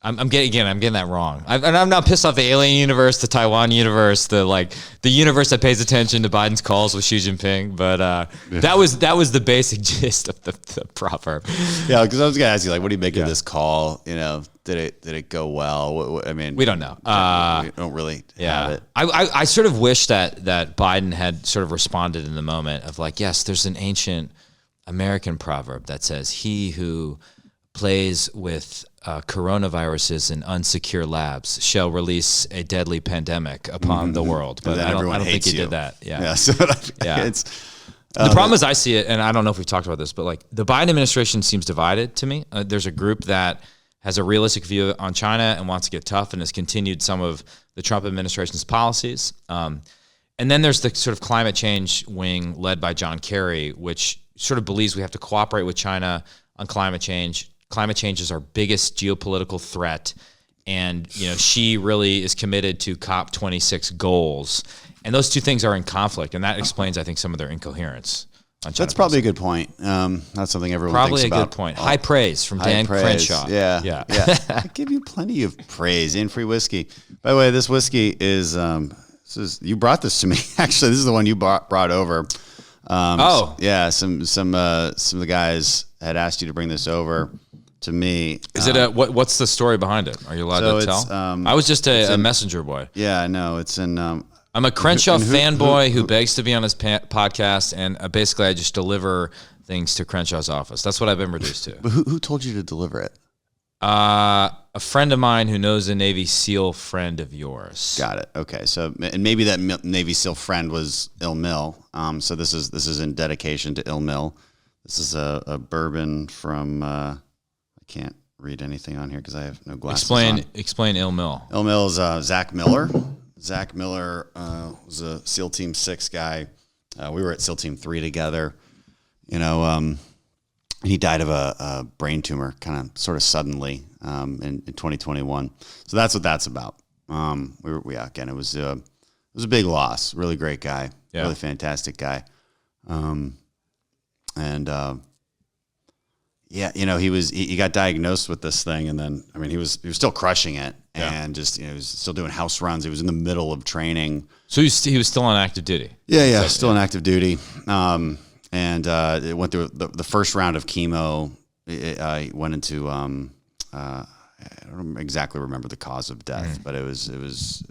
I'm getting that wrong. I'm not pissed off the alien universe, the Taiwan universe, the universe that pays attention to Biden's calls with Xi Jinping. But that was the basic gist of the proverb. Yeah, because I was gonna ask you, like, what do you make of this call? You know, did it go well? I mean, We don't know. we don't really have it. I sort of wish that Biden had sort of responded in the moment of like, yes, there's an ancient American proverb that says, "He who plays with coronaviruses in unsecure labs shall release a deadly pandemic upon the world." But And then I don't everyone think hates he you. did that. Yeah. So it's The problem is I see it, and I don't know if we've talked about this, but like the Biden administration seems divided to me. There's a group that has a realistic view on China and wants to get tough and has continued some of the Trump administration's policies. And then there's the sort of climate change wing led by John Kerry, which sort of believes we have to cooperate with China on climate change. Climate change is our biggest geopolitical threat. And, you know, she really is committed to COP26 goals. And those two things are in conflict. And that explains, I think, some of their incoherence on China. That's probably a good point. That's something everyone Probably thinks a about. good point. High praise from Dan praise. Crenshaw. Yeah. I give you plenty of praise and free whiskey. By the way, this whiskey is you brought this to me. Actually, this is the one you brought over. Some of the guys had asked you to bring this over to me. Is it what's the story behind it? Are you allowed to tell? I was just a messenger boy. Yeah, no, it's in. I'm a Crenshaw fanboy who begs to be on his podcast, and basically I just deliver things to Crenshaw's office. That's what I've been reduced to. But who told you to deliver it? A friend of mine who knows a Navy SEAL friend of yours. Got it. Okay, so and maybe that Navy SEAL friend was Il Mil. So this is in dedication to Il Mil. This is a bourbon from. I can't read anything on here because I have no glasses. Explain Il Mil. Il Mil is Zach Miller. Zach Miller was a SEAL Team 6 guy. We were at SEAL Team 3 together. You know, he died of a brain tumor kind of sort of suddenly in 2021. So that's what that's about. Again, it was a big loss. Really great guy. Yeah. Really fantastic guy. Yeah, you know, he got diagnosed with this thing, and then I mean he was still crushing it, and just he was still doing house runs. He was in the middle of training. So he was still on active duty. Yeah, still in active duty. It went through the first round of chemo. It went into I don't exactly remember the cause of death, but it was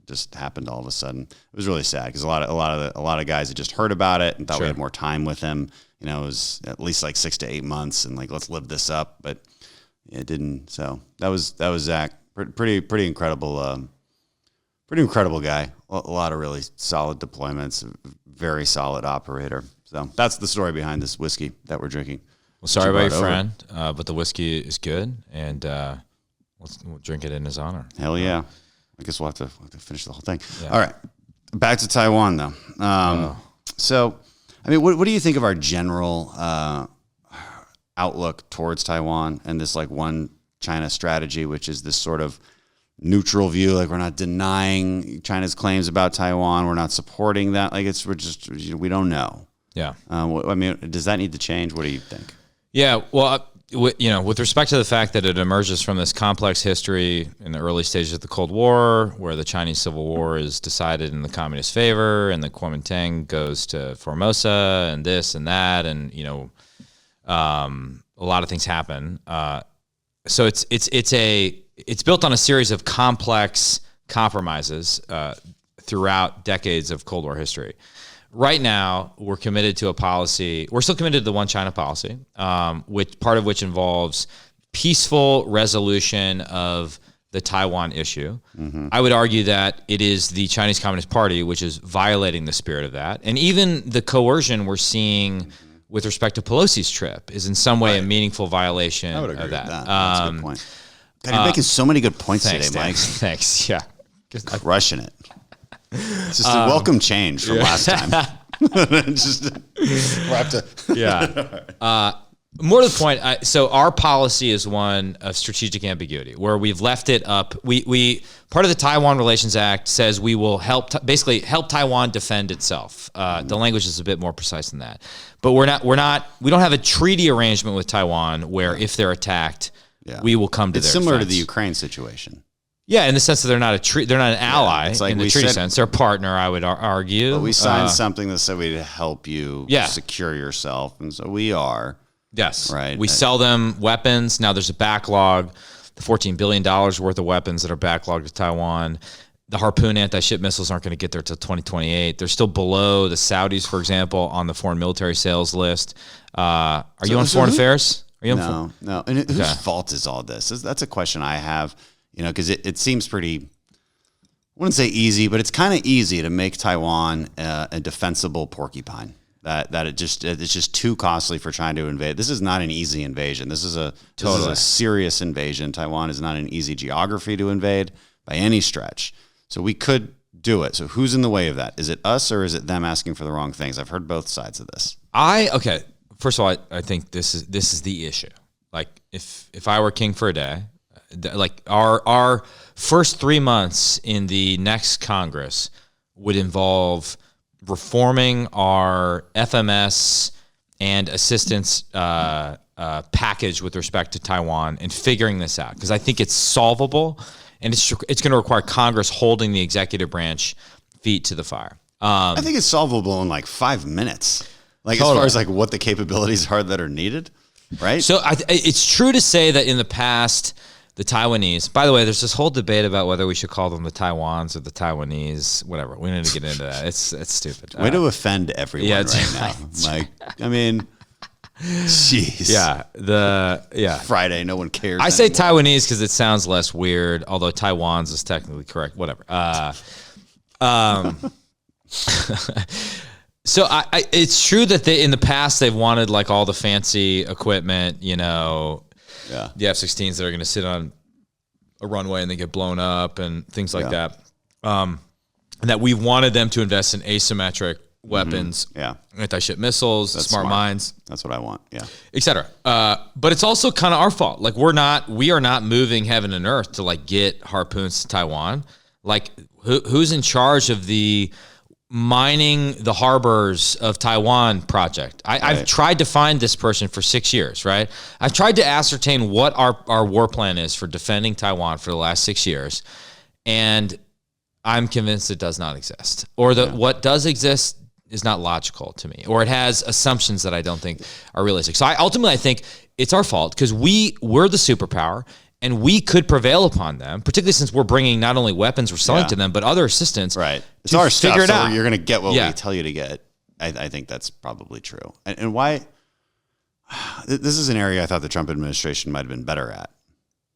just happened all of a sudden. It was really sad because a lot of guys had just heard about it and thought we had more time with him. You know, it was at least like 6 to 8 months, and like let's live this up, but it didn't. So that was Zach. Pretty incredible. Pretty incredible guy. A lot of really solid deployments. Very solid operator. So that's the story behind this whiskey that we're drinking. Well, sorry about your friend, but the whiskey is good, and we'll drink it in his honor. Hell yeah. I guess we'll have to finish the whole thing. Yeah. All right. Back to Taiwan, though. So, I mean, what do you think of our general outlook towards Taiwan and this like one China strategy, which is this sort of neutral view? Like we're not denying China's claims about Taiwan. We're not supporting that. Like we don't know. Yeah. I mean, does that need to change? What do you think? Yeah. Well, with respect to the fact that it emerges from this complex history in the early stages of the Cold War, where the Chinese Civil War is decided in the communist favor, and the Kuomintang goes to Formosa, and this and that, and a lot of things happen. So it's built on a series of complex compromises throughout decades of Cold War history. right now, we're committed to a policy. We're still committed to the One China policy, which part of which involves peaceful resolution of the Taiwan issue. I would argue that it is the Chinese Communist Party which is violating the spirit of that. And even the coercion we're seeing with respect to Pelosi's trip is in some way a meaningful violation I would agree of that. with that. That's a good point. God, you're making so many good points Thanks, today, Mike. Dan. Thanks. Yeah. Crushing it. It's just a welcome change from last time. Just we'll have to. Yeah. More to the point, so our policy is one of strategic ambiguity, where we've left it up. We part of the Taiwan Relations Act says we will basically help Taiwan defend itself. The language is a bit more precise than that, but we don't have a treaty arrangement with Taiwan where if they're attacked, we will come to it's their similar defense. to the Ukraine situation. Yeah, in the sense that they're not an ally it's like in the we treaty said- sense. They're a partner, I would argue. But we signed something that said we'd help you secure yourself, and so we are. Yes. Right. We sell them weapons. Now there's a backlog, the $14 billion worth of weapons that are backlogged to Taiwan. The Harpoon anti-ship missiles aren't going to get there till 2028. They're still below the Saudis, for example, on the foreign military sales list. Are you on foreign affairs? Are you on No. And whose fault is all this? That's a question I have, because it seems pretty, I wouldn't say easy, but it's kind of easy to make Taiwan a defensible porcupine. That it's just too costly for trying to invade. This is not an easy invasion. This is a serious invasion. Taiwan is not an easy geography to invade by any stretch. So we could do it. So who's in the way of that? Is it us or is it them asking for the wrong things? I've heard both sides of this. First of all, I think this is the issue. Like if I were king for a day, like our first 3 months in the next Congress would involve reforming our FMS and assistance package with respect to Taiwan and figuring this out, because I think it's solvable, and it's going to require Congress holding the executive branch feet to the fire. I think it's solvable in like 5 minutes. Like Totally. as far as like what the capabilities are that are needed, right? So it's true to say that in the past, the Taiwanese, by the way, there's this whole debate about whether we should call them the Taiwans or the Taiwanese, whatever. We need to get into that. It's stupid. Way to offend everyone now. Like, I mean, jeez. Yeah. Friday, no one cares. I say anymore. Taiwanese because it sounds less weird, although Taiwan's is technically correct. Whatever. So it's true that in the past they've wanted like all the fancy equipment, the F-16s that are going to sit on a runway and they get blown up and things like that. And that we wanted them to invest in asymmetric weapons, anti-ship missiles, smart mines. That's what I want. Yeah. Et cetera. But it's also kind of our fault. Like we are not moving heaven and earth to like get harpoons to Taiwan. Like who's in charge of the mining the harbors of Taiwan project? I've tried to find this person for 6 years, right? I've tried to ascertain what our war plan is for defending Taiwan for the last 6 years. And I'm convinced it does not exist, or that what does exist is not logical to me, or it has assumptions that I don't think are realistic. So I think it's our fault because we're the superpower and we could prevail upon them, particularly since we're bringing not only weapons we're selling to them, but other assistance. Right. It's our stuff, figure it so out. You're going to get what we tell you to get. I think that's probably true. And why? This is an area I thought the Trump administration might have been better at.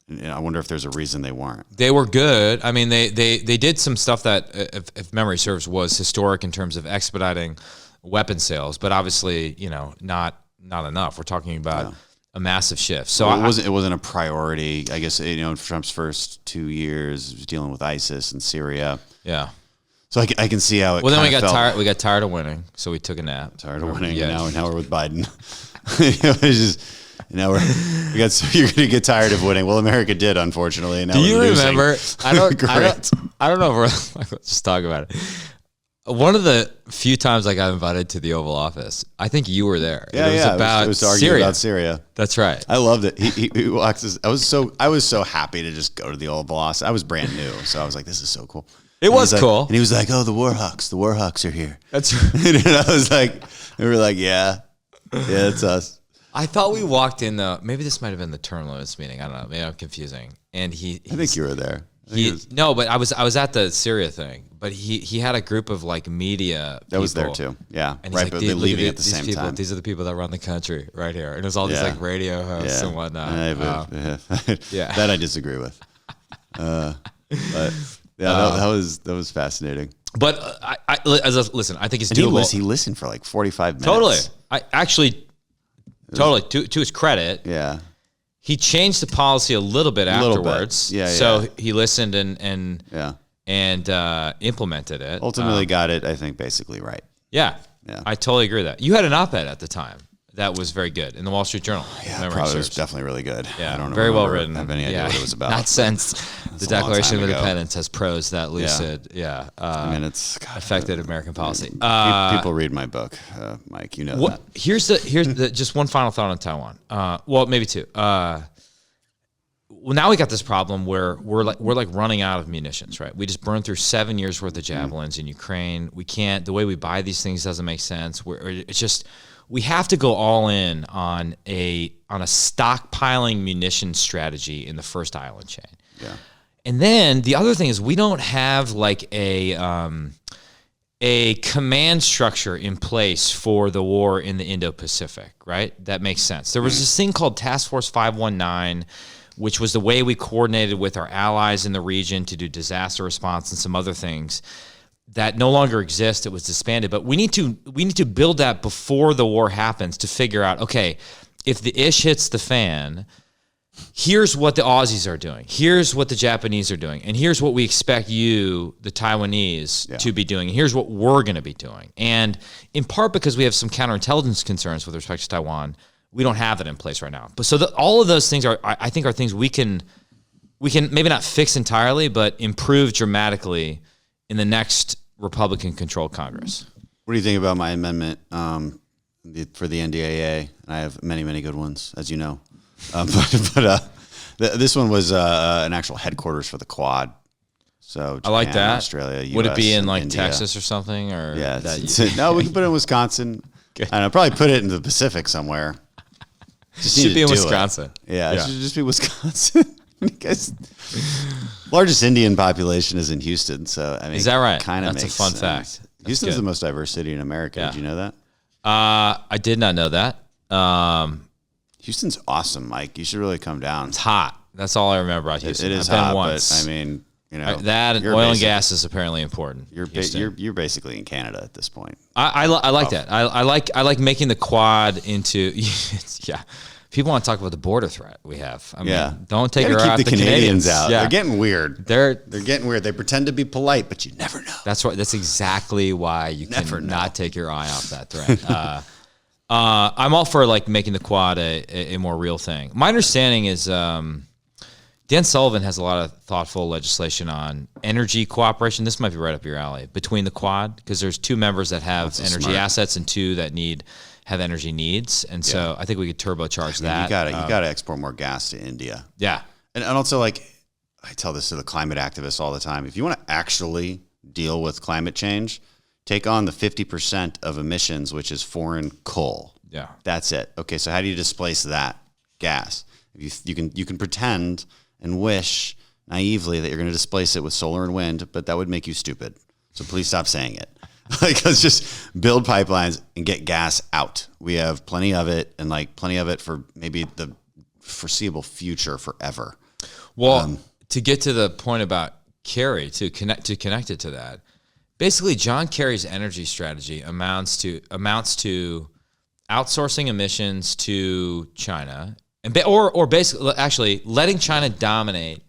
And I wonder if there's a reason they weren't. They were good. I mean, they did some stuff that, if memory serves, was historic in terms of expediting weapon sales, but obviously, not enough. We're talking about a massive shift. So it wasn't a priority. I guess Trump's first 2 years was dealing with ISIS and Syria. Yeah. So I can see how it. Well, then we got felt. tired. We got tired of winning, so we took a nap. Tired of winning. Yeah. And now we're with Biden. You're gonna get tired of winning. Well, America did, unfortunately. And now Do you we're losing. remember? I don't know. If let's just talk about it. One of the few times I got invited to the Oval Office, I think you were there. Yeah, it was to argue Syria. about Syria. That's right. I loved it. He walks. I was so happy to just go to the Oval Office. I was brand new, so I was like, "This is so cool." It was cool. And he was like, "Oh, the War Hawks are here." That's right. And I was like, "We were like, yeah, it's us." I thought we walked in maybe this might have been the term limits meeting. I don't know. Maybe I'm confusing. And I think you were there. But I was at the Syria thing. But he had a group of like media people. That was there too. Yeah. And right, like, but they're leaving at the these same people, time. These are the people that run the country right here. And it was all these like radio hosts and whatnot. That I disagree with. But that was fascinating. But listen, I think it's and doable. He listened for like 45 minutes. Totally. I actually, to his credit. Yeah. He changed the policy a little bit afterwards. Yeah. So he listened and implemented it. Ultimately got it, I think, basically right. Yeah. I totally agree with that. You had an op-ed at the time that was very good in the Wall Street Journal. Yeah, probably was definitely really good. Yeah, I don't know. Very well written. I have any idea what it was about. Not since the Declaration of Independence has prose that lucid. I mean, it's affected American policy. People read my book, Mike. You know that. Here's the just one final thought on Taiwan. Well, maybe two. Well, now we got this problem where we're like running out of munitions, right? We just burned through 7 years worth of javelins in Ukraine. We can't. The way we buy these things doesn't make sense. It's just we have to go all in on a stockpiling munition strategy in the first island chain. Yeah. And then the other thing is we don't have like a command structure in place for the war in the Indo-Pacific, right? That makes sense. There was this thing called Task Force 519, which was the way we coordinated with our allies in the region to do disaster response and some other things that no longer exist. It was disbanded, but we need to build that before the war happens to figure out, okay, if the ish hits the fan, here's what the Aussies are doing. Here's what the Japanese are doing. And here's what we expect you, the Taiwanese, to be doing. And here's what we're going to be doing. And in part because we have some counterintelligence concerns with respect to Taiwan, we don't have it in place right now. But so all of those things I think are things we can maybe not fix entirely, but improve dramatically in the next Republican-controlled Congress. What do you think about my amendment for the NDAA? And I have many, many good ones, as you know. This one was an actual headquarters for the Quad. So Japan, I like that. Australia, US, would it be in like India. Texas or something? Or yeah, no, we can put it in Wisconsin. And I'll probably put it in the Pacific somewhere. Just should be in Wisconsin. Yeah, it should just be Wisconsin. Largest Indian population is in Houston, so I mean, is that right? Kind of That's makes a fun sense. fact. Houston's the most diverse city in America. Yeah. Did you know that? I did not know that. Houston's awesome, Mike. You should really come down. It's hot. That's all I remember about Houston. It is I've hot, been once. but I mean, you know, that and oil and gas is apparently important. You're basically in Canada at this point. I like that. I like making the Quad into yeah. People want to talk about the border threat we have. I mean, don't take your eye off keep the Canadians out. Yeah. They're getting weird. They're getting weird. They pretend to be polite, but you never know. That's right. That's exactly why you can not take your eye off that threat. I'm all for like making the Quad a more real thing. My understanding is Dan Sullivan has a lot of thoughtful legislation on energy cooperation. This might be right up your alley between the Quad because there's two members that have energy assets and two that have energy needs, and so I think we could turbocharge that. You got to export more gas to India. Yeah, and also like I tell this to the climate activists all the time. If you want to actually deal with climate change, take on the 50% of emissions, which is foreign coal. Yeah, that's it. Okay, so how do you displace that gas? You can pretend and wish naively that you're going to displace it with solar and wind, but that would make you stupid. So please stop saying it. Like, let's just build pipelines and get gas out. We have plenty of it, and like plenty of it for maybe the foreseeable future, forever. Well, to get to the point about Kerry, to connect it to that, basically John Kerry's energy strategy amounts to outsourcing emissions to China, or basically actually letting China dominate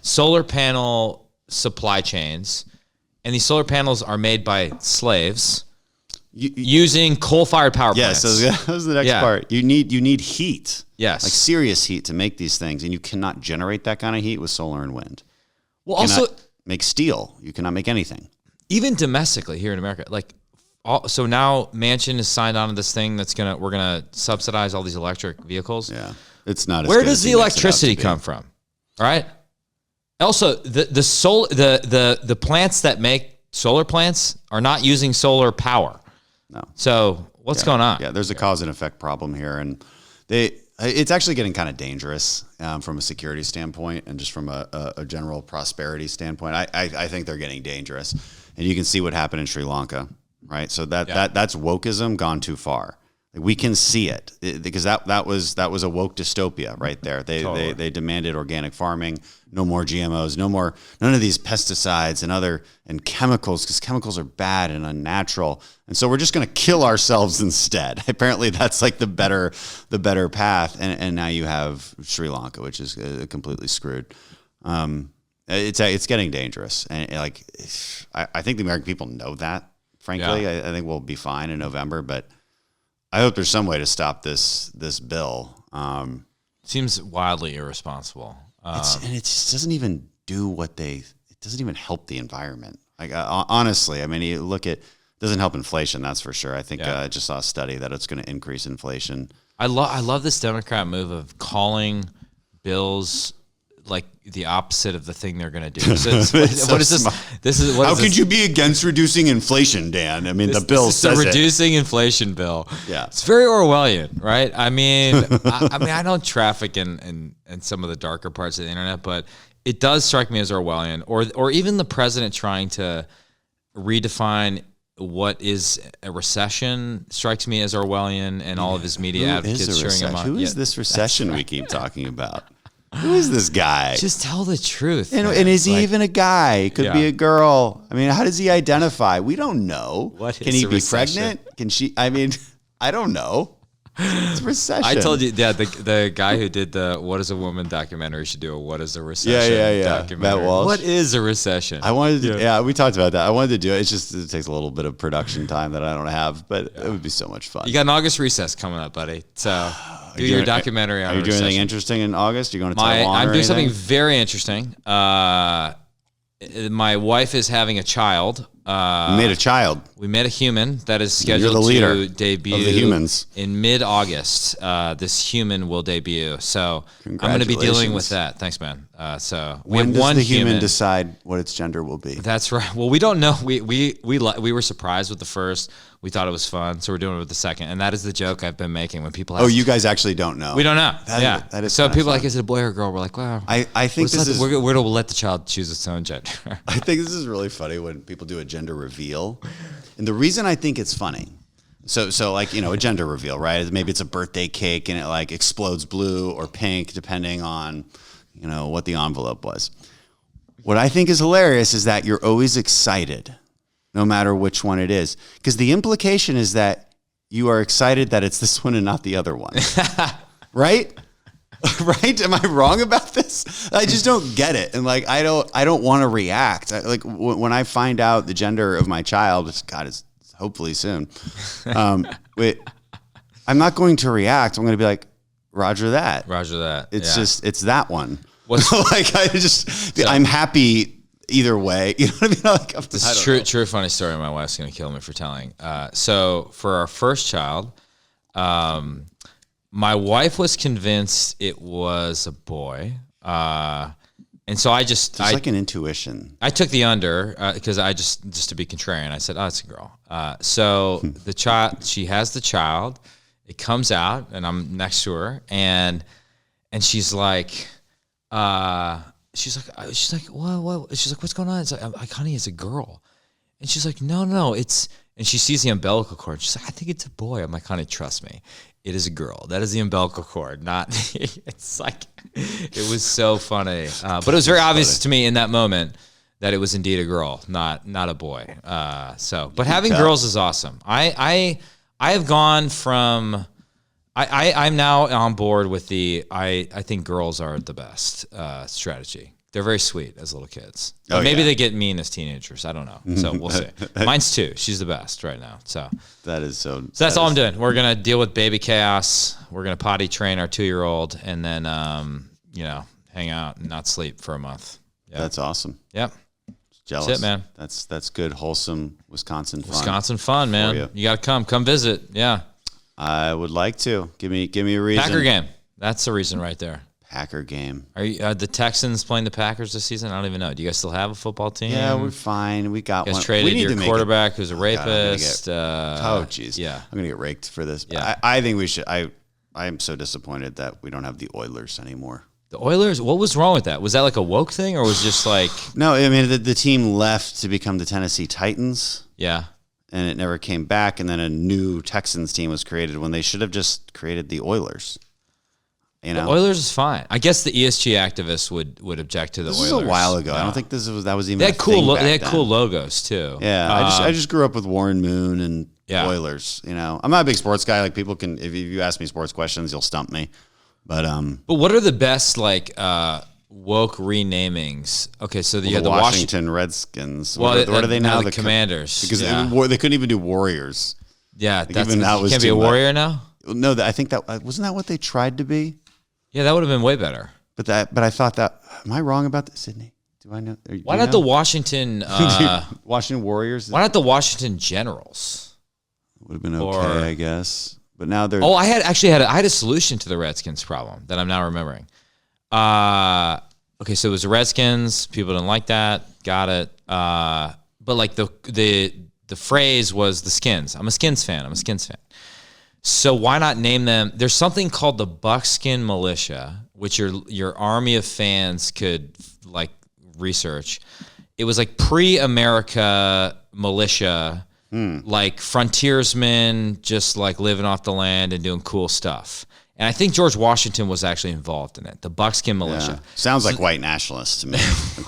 solar panel supply chains. And these solar panels are made by slaves using coal-fired power plants. Yeah, so that was the next part. You need heat. Yes. Like serious heat to make these things, and you cannot generate that kind of heat with solar and wind. Well, also make steel. You cannot make anything. Even domestically here in America, so now Manchin is signed on to this thing we're gonna subsidize all these electric vehicles. Yeah, it's not. Where does the electricity come from? All right. Also, the plants that make solar plants are not using solar power. No. So what's going on? Yeah, there's a cause and effect problem here, and they It's actually getting kind of dangerous from a security standpoint and just from a general prosperity standpoint. I think they're getting dangerous, and you can see what happened in Sri Lanka, right? So that's wokeism gone too far. Like, we can see it because that was a woke dystopia right there. They demanded organic farming, no more GMOs, none of these pesticides and chemicals, because chemicals are bad and unnatural. And so we're just going to kill ourselves instead. Apparently that's like the better path. And now you have Sri Lanka, which is completely screwed. It's getting dangerous. And like, I think the American people know that, frankly. I think we'll be fine in November, but I hope there's some way to stop this bill. Seems wildly irresponsible. And it just doesn't even do it doesn't even help the environment. Like, honestly, I mean, you look at, it doesn't help inflation, that's for sure. I think I just saw a study that it's going to increase inflation. I love this Democrat move of calling bills like the opposite of the thing they're going to do. So what is this? How could you be against reducing inflation, Dan? I mean, the bill says the reducing inflation bill. Yeah, it's very Orwellian, right? I mean, I don't traffic in some of the darker parts of the internet, but it does strike me as Orwellian, or even the president trying to redefine what is a recession strikes me as Orwellian, and all of his media advocates cheering him on. Who is this recession we keep talking about? Who is this guy? Just tell the truth. And is he even a guy? It could be a girl. I mean, how does he identify? We don't know. Can he be pregnant? Can she? I mean, I don't know. It's recession. I told you, the guy who did the "What Is a Woman" documentary should do a "What Is a Recession" documentary. Matt Walsh. What is a recession? I wanted to, we talked about that. I wanted to do it. It takes a little bit of production time that I don't have, but it would be so much fun. You got an August recess coming up, buddy. So do your documentary on Are you doing anything interesting in August? You're going to Taiwan? I'm doing something very interesting. My wife is having a child. We made a child. We made a human that is scheduled You're the leader to debut of the humans. In mid-August. This human will debut. So I'm going to be dealing with that. Thanks, man. So we when have does one the human decide what its gender will be? That's right. Well, we don't know. We were surprised with the first. We thought it was fun, so we're doing it with the second. And that is the joke I've been making when people ask. Oh, you guys actually don't know? We don't know. That is so people fun. like, is it a boy or a girl? We're like, wow. I think we're going to let the child choose its own gender. I think this is really funny when people do a gender reveal. And the reason I think it's funny, so like, a gender reveal, right? Maybe it's a birthday cake and it like explodes blue or pink depending on, what the envelope was. What I think is hilarious is that you're always excited, no matter which one it is. Because the implication is that you are excited that it's this one and not the other one. Right? Right? Am I wrong about this? I just don't get it. And like, I don't want to react. When I find out the gender of my child, it's hopefully soon. I'm not going to react. I'm going to be like, Roger that. Roger that. It's that one. I'm happy either way. You know what I mean? Like, this is true funny story. My wife's going to kill me for telling. So for our first child, my wife was convinced it was a boy. And so it's like an intuition. I took the under because I just to be contrarian, I said, oh, it's a girl. So the child, she has the child. It comes out, and I'm next to her, and she's like, what? She's like, what's going on? It's like, honey, it's a girl. And she's like, no, it's. And she sees the umbilical cord. She's like, I think it's a boy. I'm like, honey, trust me, it is a girl. That is the umbilical cord, not. It's like, it was so funny, but it was very obvious to me in that moment that it was indeed a girl, not a boy. But having girls is awesome. I have gone from. I'm now on board with I think girls are the best strategy. They're very sweet as little kids. But maybe they get mean as teenagers. I don't know. So we'll see. Mine's 2. She's the best right now. So that is so. So that's all I'm doing. We're gonna deal with baby chaos. We're gonna potty train our 2-year-old, and then hang out and not sleep for a month. Yeah. That's awesome. Yep. Jealous. That's it, man. That's good, wholesome Wisconsin fun. Wisconsin fun, man. You got to come visit. Yeah. I would like to. Give me a reason. Packer game. That's the reason right there. Packer game. Are the Texans playing the Packers this season? I don't even know. Do you guys still have a football team? Yeah, we're fine. We got you guys one. Traded we need your quarterback who's a rapist. Oh, jeez. Yeah. I'm gonna get raked for this. Yeah. I think we should. I am so disappointed that we don't have the Oilers anymore. The Oilers, what was wrong with that? Was that like a woke thing, or was it just like... No, I mean, the team left to become the Tennessee Titans. Yeah. And it never came back, and then a new Texans team was created when they should have just created the Oilers. You know? The Oilers is fine. I guess the ESG activists would object to the Oilers. This was a while ago. No. I don't think that was even They had a cool thing back They had then. cool logos, too. Yeah, I just grew up with Warren Moon and Oilers. You know, I'm not a big sports guy. Like people can, if you ask me sports questions, you'll stump me. But what are the best like woke renamings? Okay, so you had the Washington Redskins. Well, what are they now? The Commanders. Because they couldn't even do Warriors. Yeah, that's even that you was can't be a Warrior now. No, I think that wasn't that what they tried to be. Yeah, that would have been way better. But I thought that. Am I wrong about this, Sydney? Do I know? Why not the Washington? Washington Warriors. Why not the Washington Generals? Would have been okay, I guess. But now they're. Oh, I had a solution to the Redskins problem that I'm now remembering. Okay, so it was the Redskins. People didn't like that. Got it. But like the phrase was the Skins. I'm a Skins fan. So why not name them? There's something called the Buckskin Militia, which your army of fans could like research. It was like pre-America militia, like frontiersmen just like living off the land and doing cool stuff. And I think George Washington was actually involved in it, the Buckskin Militia. Yeah. Sounds like white nationalists to me.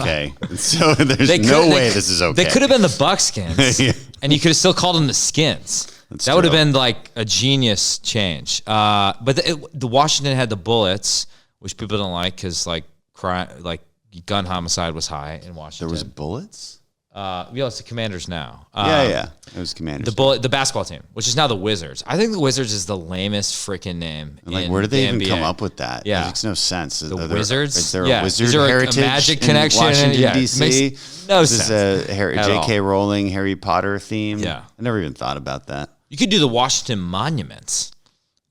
Okay. So there's no way this is okay. They could have been the Buckskins, Yeah. and you could have still called them the Skins. That would have been like a genius change. But the Washington had the Bullets, which people don't like because like gun homicide was high in Washington. There was bullets? It's the Commanders now. Yeah. It was Commanders. The basketball team, which is now the Wizards. I think the Wizards is the lamest freaking name. Like, where did they even NBA. come up with that? Yeah. It makes no sense. The Wizards? Is there Yeah. a wizard Is there heritage a magic in connection? Washington, Yeah. D.C.? Makes no This sense. is a at J.K. all. Rowling, Harry Potter theme. Yeah. I never even thought about that. You could do the Washington Monuments.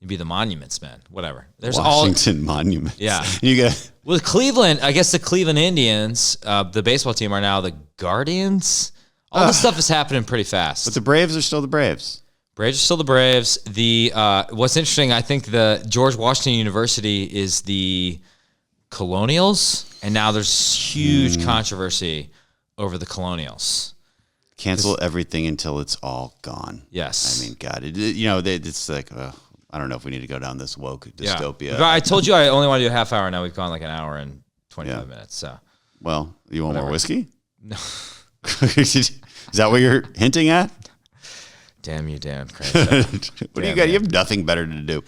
You'd be the Monuments Man. Whatever. There's Washington Monuments. Yeah. You got With Cleveland, I guess the Cleveland Indians, the baseball team, are now the Guardians. All this stuff is happening pretty fast. But the Braves are still the Braves. Braves are still the Braves. What's interesting, I think the George Washington University is the Colonials, and now there's huge controversy over the Colonials. Cancel everything until it's all gone. Yes. I mean, God, it's like, I don't know if we need to go down this woke dystopia. Yeah. I told you I only want to do a half hour. Now we've gone like an hour and 25 minutes. So. Well, you want Whatever. more whiskey? No. Is that what you're hinting at? Damn you, Dan. What do you got? You have nothing better to do.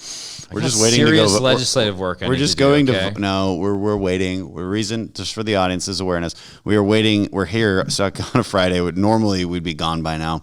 We're just waiting to go. Serious legislative work. We're just going to. No, we're waiting. We're reason just for the audience's awareness. We are waiting. We're here. So on a Friday, normally we'd be gone by now,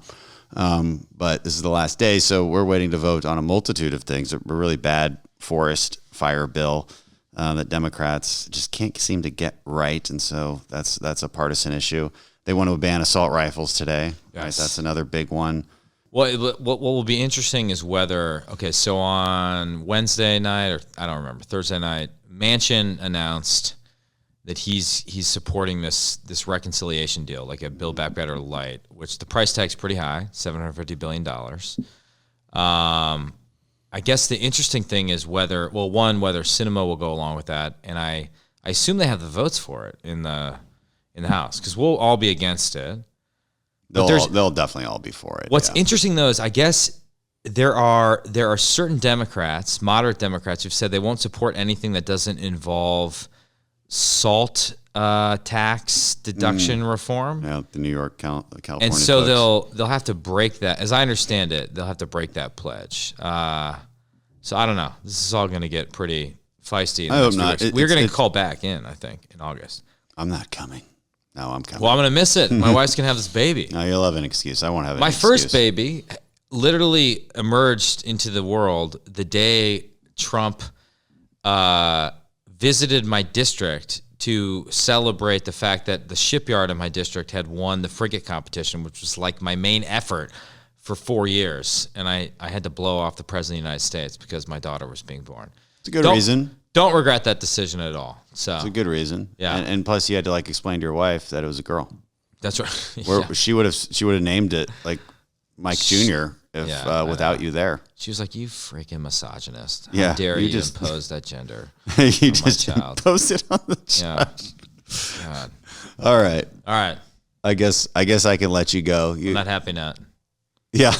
but this is the last day, so we're waiting to vote on a multitude of things. A really bad forest fire bill that Democrats just can't seem to get right, and so that's a partisan issue. They want to ban assault rifles today. Yes. Right? That's another big one. What will be interesting is whether, so on Wednesday night, or I don't remember, Thursday night, Manchin announced that he's supporting this reconciliation deal, like a Build Back Better light, which the price tag's pretty high, $750 billion. I guess the interesting thing is whether Sinema will go along with that, and I assume they have the votes for it in the House, because we'll all be against it. They'll definitely all be for it. What's interesting though is I guess there are certain Democrats, moderate Democrats, who've said they won't support anything that doesn't involve salt tax deduction reform. Yeah, the New York, California. And so folks. they'll have to break that. As I understand it, they'll have to break that pledge. So I don't know. This is all going to get pretty feisty. I hope not. We're going to call back in, I think, in August. I'm not coming. No, I'm coming. Well, I'm going to miss it. My wife's going to have this baby. No, you'll have an excuse. I won't have My an first excuse. baby literally emerged into the world the day Trump visited my district to celebrate the fact that the shipyard in my district had won the frigate competition, which was like my main effort for 4 years. And I had to blow off the President of the United States because my daughter was being born. It's a good reason. Don't regret that decision at all. So It's a good reason. Yeah. And plus you had to explain to your wife that it was a girl. that's right. Where Yeah. she would have named it like Mike Jr. without you there. She was like, "You freaking misogynist! How Yeah, dare you you just- impose that gender You on my just child?" post it on the Yeah. chat. God. All right. All right. I guess I can let you go. I'm not happy now. Yeah.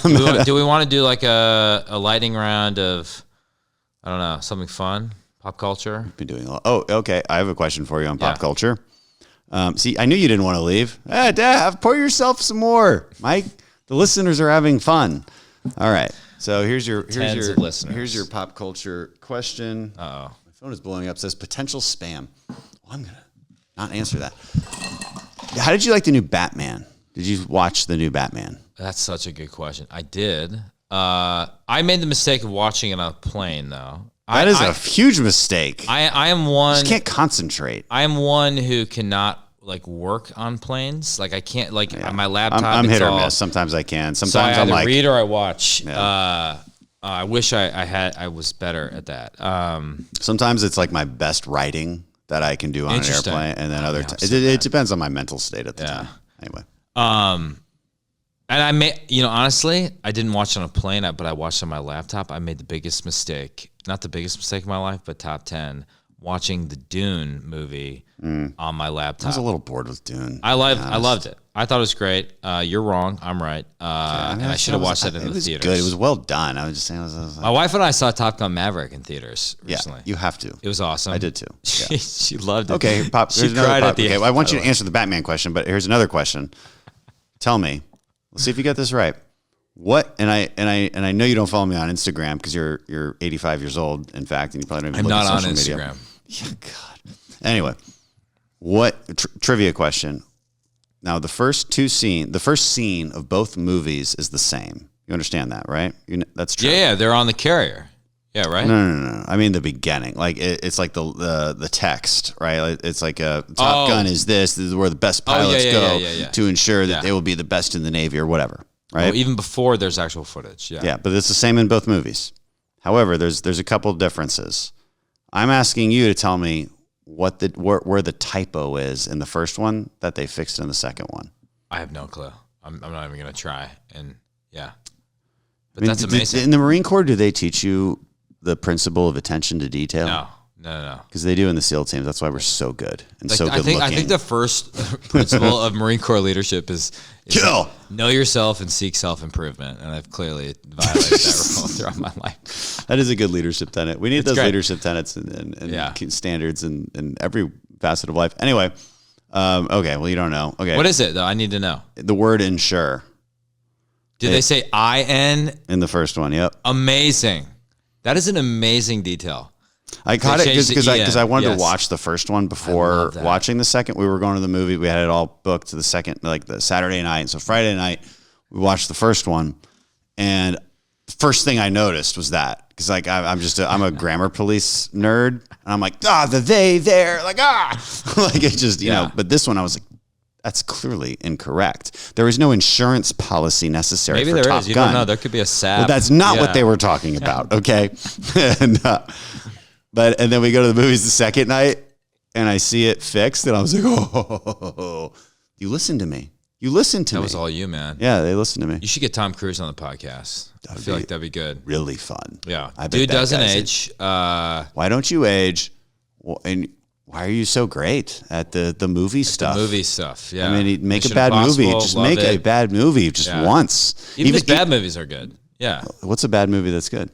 Do we want to do like a lightning round of, I don't know, something fun, pop culture? Been doing a lot. Oh, okay. I have a question for you on pop culture. See, I knew you didn't want to leave. Dad, pour yourself some more, Mike. The listeners are having fun. All right. So here's your listeners. Here's your pop culture question. Uh-oh. My phone is blowing up. It says potential spam. Well, I'm gonna not answer that. How did you like the new Batman? Did you watch the new Batman? That's such a good question. I did. I made the mistake of watching it on a plane, though. That is a huge mistake. I am one. Just can't concentrate. I am one who cannot like work on planes. Like I can't on my laptop. I'm hit or all, miss. Sometimes I can. So Sometimes I I'm either like read or I watch. Yeah. I wish I was better at that. Sometimes it's like my best writing that I can do on an Interesting. airplane, and then other times so it depends on my mental state at the time. Anyway, and I made, honestly, I didn't watch on a plane, but I watched on my laptop. I made the biggest mistake, not the biggest mistake of my life, but top 10, watching the Dune movie on my laptop. I was a little bored with Dune. I loved it. I thought it was great. You're wrong. I'm right. And I should have watched that in the theaters. Good. It was well done. I was just saying. I was My wife and I saw Top Gun Maverick in theaters recently. You have to. It was awesome. I did too. Yeah. She loved it. Okay, Pop. She Here's another cried pop. at the Okay, end. well, I want you to answer the Batman question, but here's another question. Tell me. Let's see if you get this right. What? And I know you don't follow me on Instagram because you're 85 years old, in fact, and you probably don't even I'm look not at on social Instagram. media. Yeah, God. Anyway, what trivia question? Now, the first scene of both movies is the same. You understand that, right? That's true. Yeah, they're on the carrier. Yeah, right? No. I mean the beginning. Like it's like the text, right? Like, it's like a Top Gun is this. This is where the best pilots go to ensure that they will be the best in the Navy or whatever, right? Even before there's actual footage. Yeah. Yeah, but it's the same in both movies. However, there's a couple of differences. I'm asking you to tell me where the typo is in the first one that they fixed in the second one. I have no clue. I'm not even going to try. And yeah. But I mean, that's amazing. In the Marine Corps, do they teach you the principle of attention to detail? No. Because they do in the SEAL teams. That's why we're so good and so good looking. I think the first principle of Marine Corps leadership is kill. Know yourself and seek self-improvement. And I've clearly violated that rule throughout my life. That is a good leadership tenet. We need those great. leadership tenets and standards in every facet of life. Anyway, okay, well, you don't know. Okay. What is it, though? I need to know. The word ensure. Did they say IN? In the first one, yep. Amazing. That is an amazing detail. I caught it because I wanted Yes. to watch the first one before watching the second. We were going to the movie. We had it all booked to the second, like the Saturday night. And so Friday night, we watched the first one. And the first thing I noticed was that. Because like I'm a grammar police nerd. And I'm like, the they, there. Like, like it just, you know. But this one I was like, that's clearly incorrect. There is no insurance policy necessary Maybe for there Top is. You Gun. don't know. There could be a SAP. But that's not what they were talking about, okay? And then we go to the movies the second night, and I see it fixed, and I was like, oh, you listened to me. You listened to me. That was all you, man. Yeah, they listened to me. You should get Tom Cruise on the podcast. I feel like that'd be good. Really fun. Yeah. I bet Dude that doesn't guy's age. Why don't you age? Well, and why are you so great at the movie stuff? The movie stuff, yeah. I mean, make Mission a bad movie. Impossible, Just love make a it. bad movie just once. Even his bad movies are good. Yeah. What's a bad movie that's good?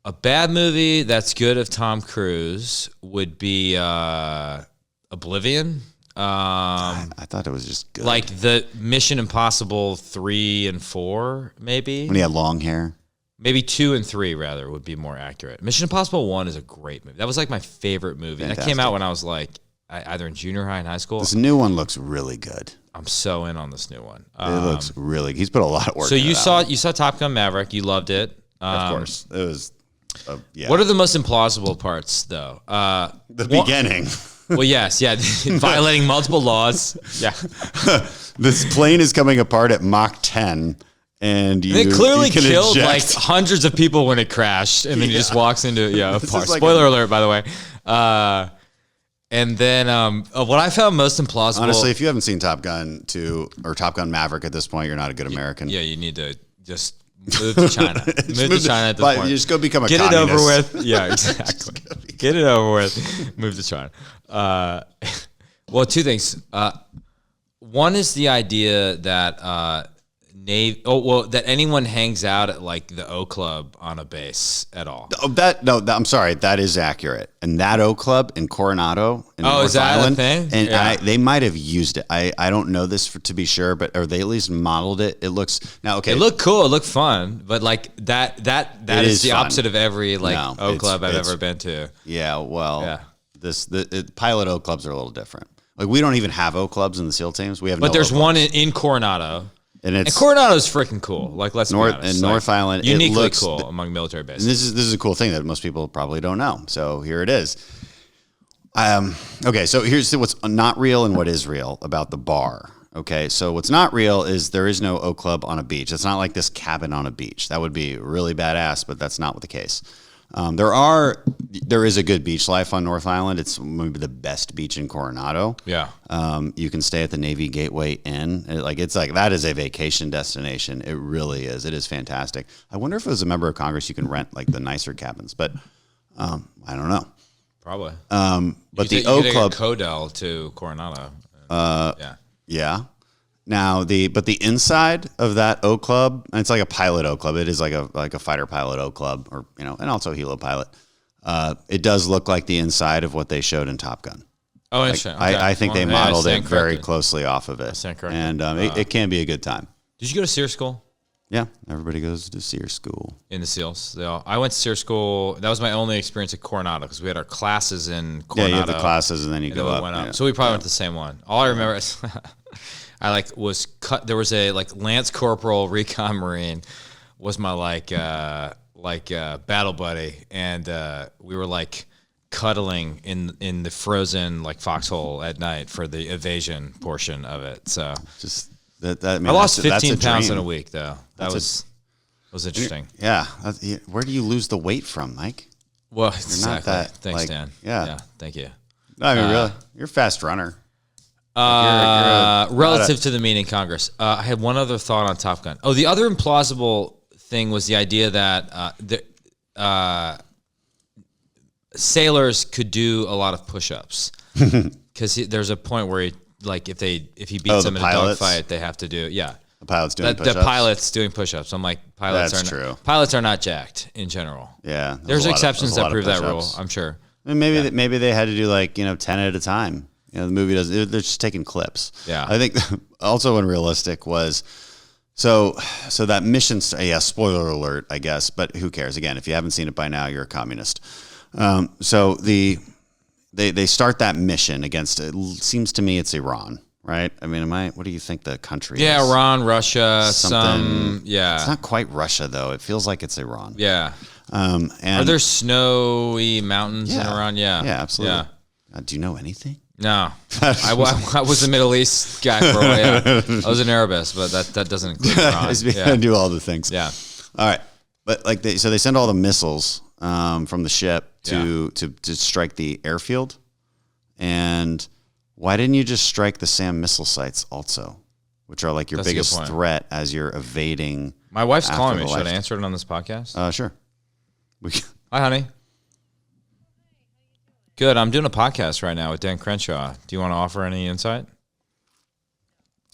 A bad movie that's good of Tom Cruise would be Oblivion. I thought it was just good. Like the Mission Impossible 3 and 4, maybe. When he had long hair. Maybe 2 and 3, rather, would be more accurate. Mission Impossible 1 is a great movie. That was like my favorite movie. Fantastic. That came out when I was like either in junior high and high school. This new one looks really good. I'm so in on this new one. It looks really. He's put a lot of work. So into you that saw Top Gun Maverick. You loved it. of course, it was. Yeah. What are the most implausible parts, though? The beginning? Well, yes, yeah, violating multiple laws. Yeah, This plane is coming apart at Mach 10, and they clearly you can killed eject. like hundreds of people when it crashed, and then he just walks into a This part. is like Spoiler alert, by the way. And then what I found most implausible. Honestly, if you haven't seen Top Gun 2 or Top Gun Maverick at this point, you're not a good American. Yeah, you need to just Move to China. Move to China at this point. You just go become a Get communist. it over with. Yeah, exactly. Get it over with. Move to China. Well, two things. One is the idea that that anyone hangs out at like the O Club on a base at all. I'm sorry, that is accurate. And that O Club in Coronado, in North is that Island, a thing? and Yeah. they might have used it. I don't know this to be sure, but or they at least modeled it. It looks now okay. It looked cool. It looked fun, but like that is the fun. opposite of every like No, O it's- Club I've it's- ever been to. Yeah, well, Yeah. the pilot O Clubs are a little different. Like we don't even have O Clubs in the SEAL teams. We have, But no there's O Clubs. one in Coronado. and Coronado's freaking cool. Like let's be honest. in North Island, it uniquely looks cool among military bases. And this is a cool thing that most people probably don't know. So here it is. Okay, so here's what's not real and what is real about the bar. Okay, so what's not real is there is no O Club on a beach. It's not like this cabin on a beach. That would be really badass, but that's not the case. There is a good beach life on North Island. It's maybe the best beach in Coronado. Yeah. You can stay at the Navy Gateway Inn. It's like that is a vacation destination. It really is. It is fantastic. I wonder if as a member of Congress you can rent like the nicer cabins, but I don't know. Probably. But the you O could Club, take a Codell to Coronado. yeah. Now the inside of that O Club, and it's like a pilot O Club. It is like a fighter pilot O Club, or and also helo pilot. It does look like the inside of what they showed in Top Gun. Oh, interesting. Okay. I think they Well, yeah, modeled it stand very corrected. closely off of it, stand corrected. and it can be a good time. Did you go to SEER school? Yeah, everybody goes to SEER school. In the SEALs. I went to SEER school. That was my only experience at Coronado because we had our classes in Coronado. Yeah, you have the classes, and then you and go then we up. went up. Yeah. So we probably went to the same one. All I remember is I was cut. There was a Lance Corporal Recon Marine was my battle buddy, and we were cuddling in the frozen foxhole at night for the evasion portion of it. So Just that. I lost that's 15 pounds dream. in a week though. That was interesting. Yeah. Where do you lose the weight from, Mike? Well, not exactly. that, Thanks, Dan. yeah. Thank you. No, I mean, really, you're a fast runner. Relative to the meeting in Congress, I had one other thought on Top Gun. Oh, the other implausible thing was the idea that sailors could do a lot of push-ups because there's a point where if he beats them in a dogfight, they have to do The pilot's doing the push-ups. pilot's doing push-ups. I'm like That's true. Pilots are not jacked in general. Yeah, There's exceptions that there's a lot of prove that rule. push-ups. I'm sure. And maybe they had to do 10 at a time. The movie does. They're just taking clips. Yeah. I think also unrealistic was so that mission. Spoiler alert, I guess, but who cares? Again, if you haven't seen it by now, you're a communist. So they start that mission against. It seems to me it's Iran, right? I mean, what do you think the country is? Yeah, Iran, Russia, Something. yeah. It's not quite Russia though. It feels like it's Iran. Yeah. And Are there snowy mountains in Iran? Yeah. Yeah, absolutely. Yeah. Do you know anything? No. I was a Middle East guy for a while. Yeah. I was an Arabist, but that doesn't include Iran. I do all the things. Yeah. All right. But they send all the missiles from the ship to strike the airfield. And why didn't you just strike the SAM missile sites also, which are your That's a good biggest point. threat as you're evading? My wife's after calling the me. Should I life- answer it on this podcast? Sure. Hi, honey. Good. I'm doing a podcast right now with Dan Crenshaw. Do you want to offer any insight?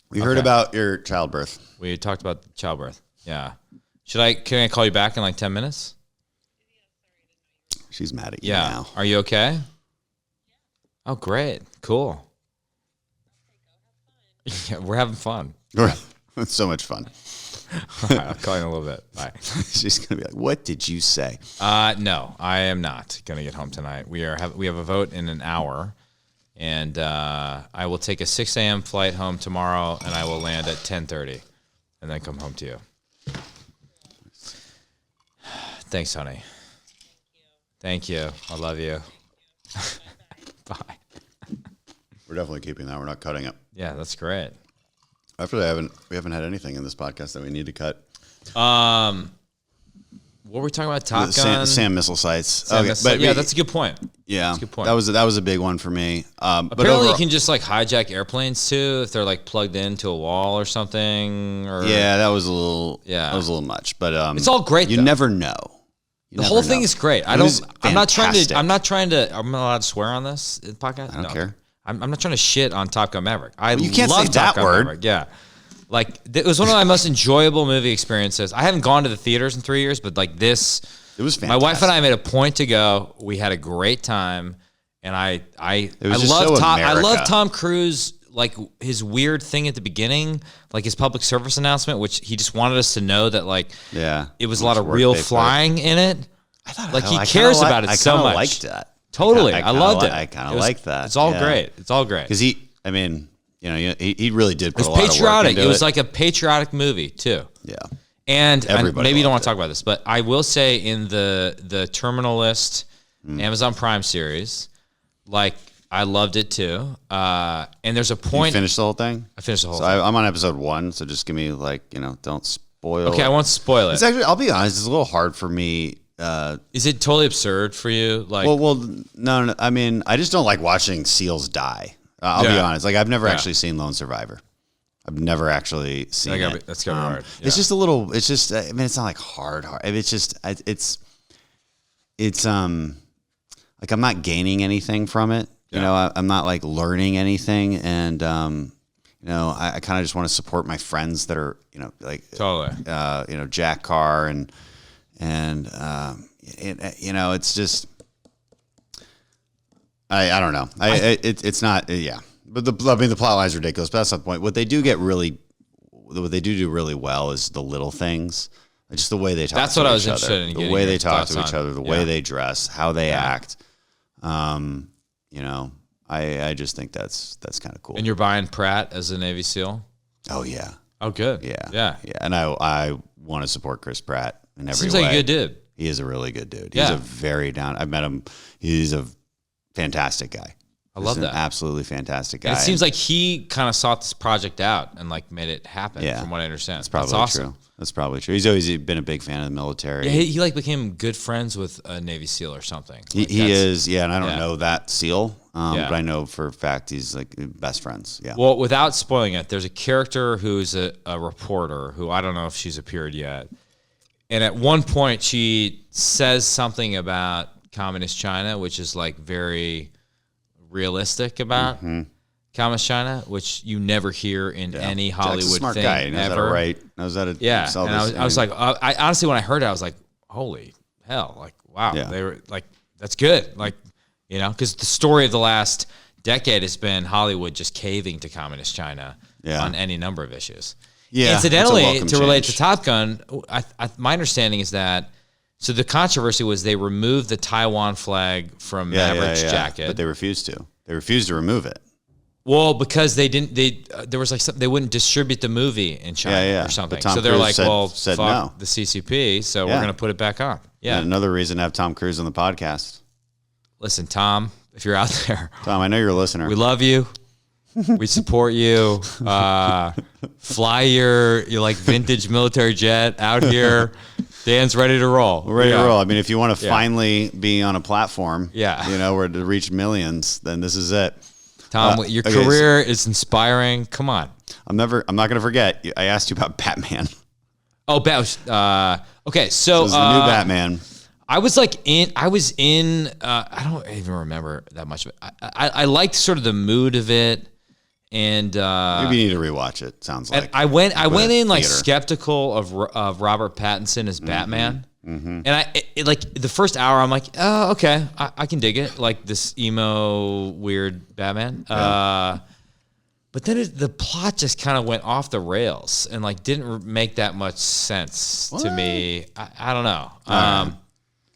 We heard about your childbirth. We talked about childbirth. Yeah. Can I call you back in 10 minutes? She's mad at you Yeah. now. Are you okay? Oh, great. Cool. Yeah, we're having fun. It's so much fun. All right, I'll call you in a little bit. Bye. She's gonna be like, "What did you say?" No, I am not going to get home tonight. We have a vote in an hour, and I will take a 6 a.m. flight home tomorrow, and I will land at 10:30, and then come home to you. Thanks, honey. Thank you. I love you. Bye. We're definitely keeping that. We're not cutting it. Yeah, that's great. Actually, we haven't had anything in this podcast that we need to cut. what were we talking about? Top The Gun? SAM missile sites. Sam Okay, missile- but yeah, that's a good point. yeah, That's a good point. that was a big one for me. But Apparently, overall, you can just like hijack airplanes too if they're like plugged into a wall or something. Or yeah, that was a little Yeah. that was a little much. But it's all great. You though. never know. You The never whole thing know. is great. It was I'm not trying to. fantastic. I'm not trying to. I'm not allowed to swear on this podcast. I don't care. I'm not trying to shit on Top Gun Maverick. You can't love say Top that Gun word. Maverick. Yeah, like it was one of my most enjoyable movie experiences. I haven't gone to the theaters in 3 years, but like this, It was my fantastic. wife and I made a point to go. We had a great time, and I was just love so Tom. I love America. Tom Cruise. Like his weird thing at the beginning, like his public service announcement, which he just wanted us to know that like Yeah, it was a How lot much of work real they put. flying in it. I thought Like, he I kinda cares li- about it I so kinda much. liked that. Totally, I I loved it. I kind It of was- liked that. It's all yeah. great. It's all great. Because I mean, you know, he really did It put was a lot of work patriotic. into It was like a patriotic movie too. yeah. And Everybody maybe you don't want loved to talk about this, but I will say in the Terminal List Amazon Prime series, like I loved it too. And there's a You point. finished the whole thing. I finished the whole So thing. I'm on episode 1. So just give me don't spoil. Okay, I won't spoil It's it. actually, I'll be honest, it's a little hard for me. Is it totally absurd for you? Like, Well, no. I mean, I just don't like watching SEALs die. I'll be Yeah. honest. Like, I've never Yeah. actually seen Lone Survivor. I've never actually seen it. that's gotta be hard. It's just a little. It's just. I mean, it's not like hard. It's just. It's. Like I'm not gaining anything from it. You know, I'm not like learning anything, and you know, I kind of just want to support my friends that are, you know, like Totally. You know, Jack Carr and you know, it's just. I don't know. It's not. Yeah. But the plot line is ridiculous. But that's not the point. What they do do really well is the little things, just the way they talk. That's to what I each was other, interested in the getting way your they talk thoughts to each on. other, the Yeah. way they dress, how they Yeah. act. You know, I just think that's kind of cool. And you're buying Pratt as a Navy SEAL? Oh yeah, Oh, good. yeah, Yeah. And I want to support Chris Pratt in every Seems way. like a good dude. He is a really good dude. He's Yeah. a very down. I've met him. He's a fantastic guy. I love He's that. An absolutely fantastic guy. And it seems like he kind of sought this project out and like made it happen. Yeah. From what I understand, That's probably awesome. true. That's probably true. He's always been a big fan of the military. Yeah, he like became good friends with a Navy SEAL or something. He Like, that's- is, yeah, and I don't yeah. know that SEAL, Yeah. but I know for a fact he's like best friends. Yeah. Well, without spoiling it, there's a character who's a reporter who I don't know if she's appeared yet. And at one point, she says something about communist China, which is like very realistic about communist China, which you never hear in any Jack's a Hollywood smart thing guy. He knows ever. how to write. Knows how to Yeah, sell and this. I was like, I honestly, when I heard it, I was like, holy hell, like, wow, Yeah. they were like, that's good, like, you know, because the story of the last decade has been Hollywood just caving to communist China Yeah. on any number of issues. Yeah, Incidentally, it's a welcome to relate to change. Top Gun, my understanding is that so the controversy was they removed the Taiwan flag from Maverick's jacket. but they refused to. They refused to remove it. Well, because they didn't, there was like something, they wouldn't distribute the movie in China Yeah, yeah. or something. But Tom So they're Cruise like, said- well, said fuck no. the CCP, so we're Yeah. going to put it back on. Yeah. And another reason to have Tom Cruise on the podcast. Listen, Tom, if you're out there, Tom, I know you're a listener. we love you. We support you. Fly your like vintage military jet out here. Dan's ready to roll. We're ready Yeah. to roll. I mean, if you want to Yeah. finally be on a platform, Yeah. you know, where to reach millions, then this is it. Tom, your okay, so- career is inspiring. Come on. I'm not going to forget. I asked you about Batman. Oh, okay. So This is the new Batman. I was in. I don't even remember that much of it. I liked sort of the mood of it, and Maybe you need to rewatch it. Sounds like. and I went in like theater. skeptical of Robert Pattinson as Batman, and like the first hour I'm like, oh, okay, I can dig it, like this emo weird Batman. But then the plot just kind of went off the rails and like didn't make that much sense to me. I don't know.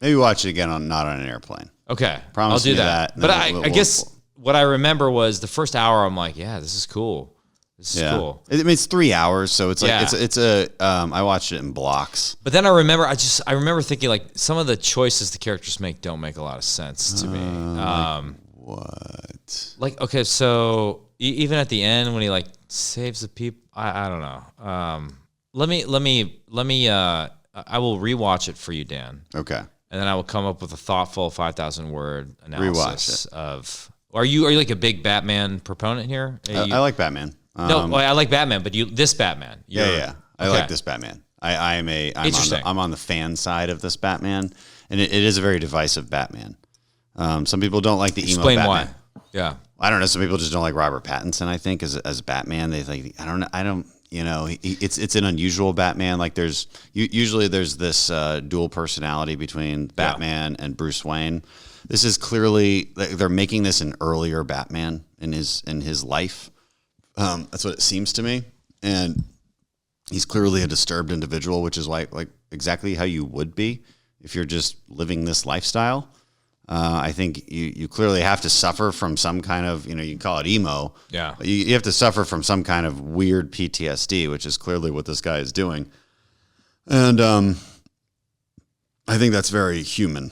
Maybe watch it again not on an airplane. Okay, Promise I'll do me that. that, and But then I we'll- guess what I remember was the first hour. I'm like, yeah, this is cool. This is cool. I mean, it's 3 hours, so it's like Yeah. it's a. I watched it in blocks. But then I remember thinking like some of the choices the characters make don't make a lot of sense to me. What? Like okay, so even at the end when he like saves the people, I don't know. Let me I will rewatch it for you, Dan. Okay. And then I will come up with a thoughtful 5,000 word analysis Rewatch it. of. Are you like a big Batman proponent here? I like Batman. No, I like Batman, but this Batman. Yeah. I like this Batman. I'm Interesting. I'm on the fan side of this Batman, and it is a very divisive Batman. Some people don't like the emo Explain Batman. why. Yeah. I don't know. Some people just don't like Robert Pattinson. I think as Batman, they think I don't. You know, it's an unusual Batman. Like usually there's this dual personality between Batman and Bruce Wayne. This is clearly they're making this an earlier Batman in his life. That's what it seems to me, and he's clearly a disturbed individual, which is like exactly how you would be if you're just living this lifestyle. I think you clearly have to suffer from some kind of, you can call it emo. Yeah. But you have to suffer from some kind of weird PTSD, which is clearly what this guy is doing. And I think that's very human.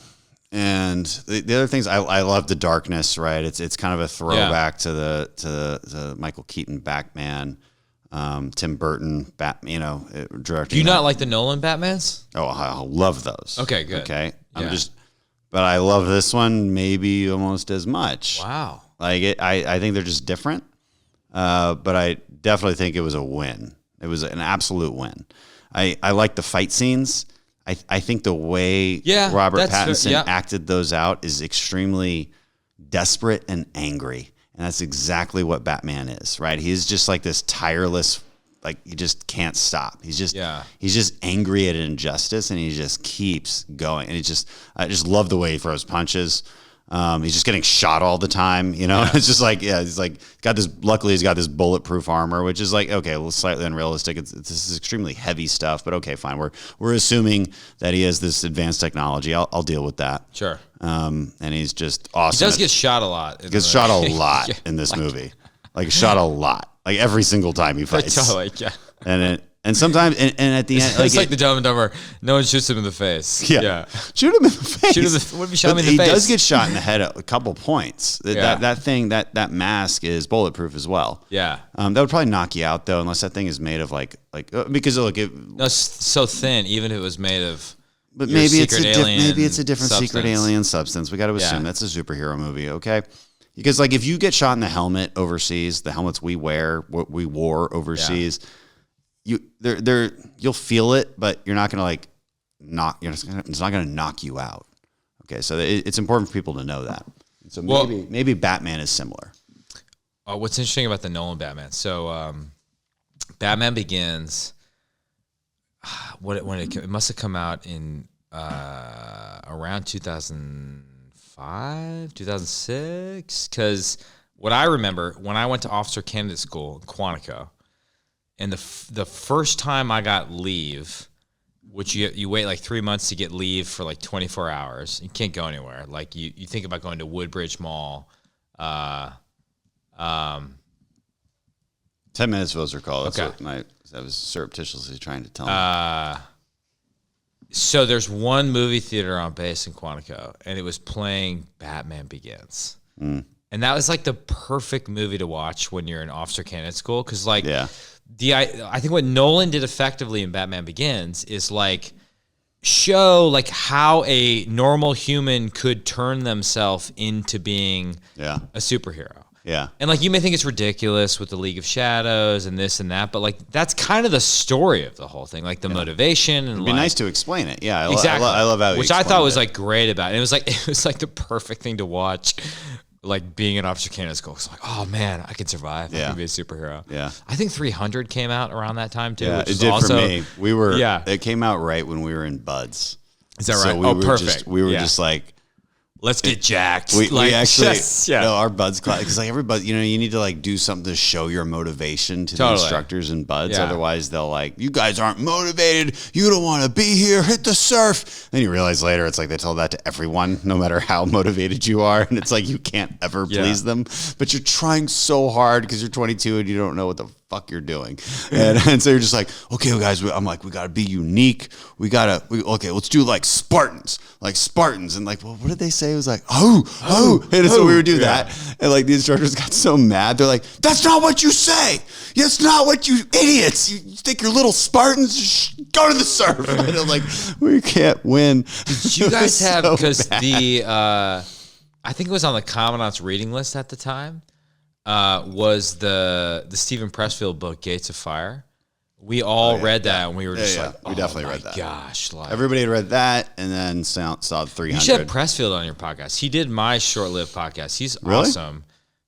And the other things, I love the darkness, right? It's kind of a throwback to the Michael Keaton Batman, Tim Burton directing. Do you not like the Nolan Batmans? Oh, I love those. Okay, good. Okay, Yeah. But I love this one maybe almost as much. Wow. Like I think they're just different. But I definitely think it was a win. It was an absolute win. I like the fight scenes. I think the way Robert Pattinson acted those out is extremely desperate and angry. And that's exactly what Batman is, right? He's just like this tireless, like he just can't stop. He's just angry at injustice, and he just keeps going. And I just love the way he throws punches. He's just getting shot all the time, It's just like, he's like luckily he's got this bulletproof armor, which is like, okay, well, slightly unrealistic. This is extremely heavy stuff, but okay, fine. We're assuming that he has this advanced technology. I'll deal with that. Sure. And he's just awesome. He does get shot a lot. He gets shot a lot in this movie. Like shot a lot. Like every single time he fights. And sometimes, and at the end, it's like the Dumb and Dumber. No one shoots him in the face. Yeah. Shoot him in the face. What if you shot him in the face? He does get shot in the head at a couple points. That mask is bulletproof as well. Yeah. That would probably knock you out though, unless that thing is made of because look, it's so thin. Even if it was made of. But maybe it's a different substance. Secret alien substance. We got to assume that's a superhero movie, okay? Because if you get shot in the helmet overseas, the helmets we wear, what we wore overseas. Yeah. You'll feel it, but you're not gonna it's not gonna knock you out. Okay, so it's important for people to know that. So maybe Batman is similar. What's interesting about the Nolan Batman? So Batman Begins. It must have come out in around 2005, 2006. Because what I remember when I went to Officer Candidate School in Quantico. And the first time I got leave, which you wait like 3 months to get leave for like 24 hours. You can't go anywhere. Like you think about going to Woodbridge Mall. 10 minutes was recall. That's what I was surreptitiously trying to tell me. So there's one movie theater on base in Quantico, and it was playing Batman Begins. Mm. And that was like the perfect movie to watch when you're in Officer Candidate School. Because I think what Nolan did effectively in Batman Begins is like show like how a normal human could turn themselves into being a superhero. Yeah. And like you may think it's ridiculous with the League of Shadows and this and that, but like that's kind of the story of the whole thing, like the motivation and it'd be nice to explain it. Yeah, exactly. I love how which I thought was like great about it. It was like the perfect thing to watch. Like being an Officer Candidate School, it's like, oh man, I can survive. I can be a superhero. Yeah, I think 300 came out around that time too. Yeah, which it did also, for me. It came out right when we were in buds. Is that right? So Perfect. We were just like, let's get jacked. We actually, our buds class, because like everybody, you need to like do something to show your motivation to the instructors and buds. Yeah. Otherwise, they'll like, you guys aren't motivated. You don't want to be here. Hit the surf. Then you realize later, it's like they tell that to everyone, no matter how motivated you are, and it's like you can't ever please them. But you're trying so hard because you're 22 and you don't know what the fuck you're doing. And so you're just like, okay, well, guys, I'm like, we got to be unique. Okay, let's do like Spartans. And like, well, what did they say? It was like, and so we would do that. And like the instructors got so mad. They're like, that's not what you say. That's not what you idiots. You think you're little Spartans? Just go to the surf. And I'm like, we can't win. Did you guys have, because I think it was on the Commandant's reading list at the time, was the Stephen Pressfield book, Gates of Fire. We all read that, and we were just like, we definitely read that. Gosh, like, everybody had read that, and then saw 300. You should have Pressfield on your podcast. He did my short-lived podcast. He's awesome.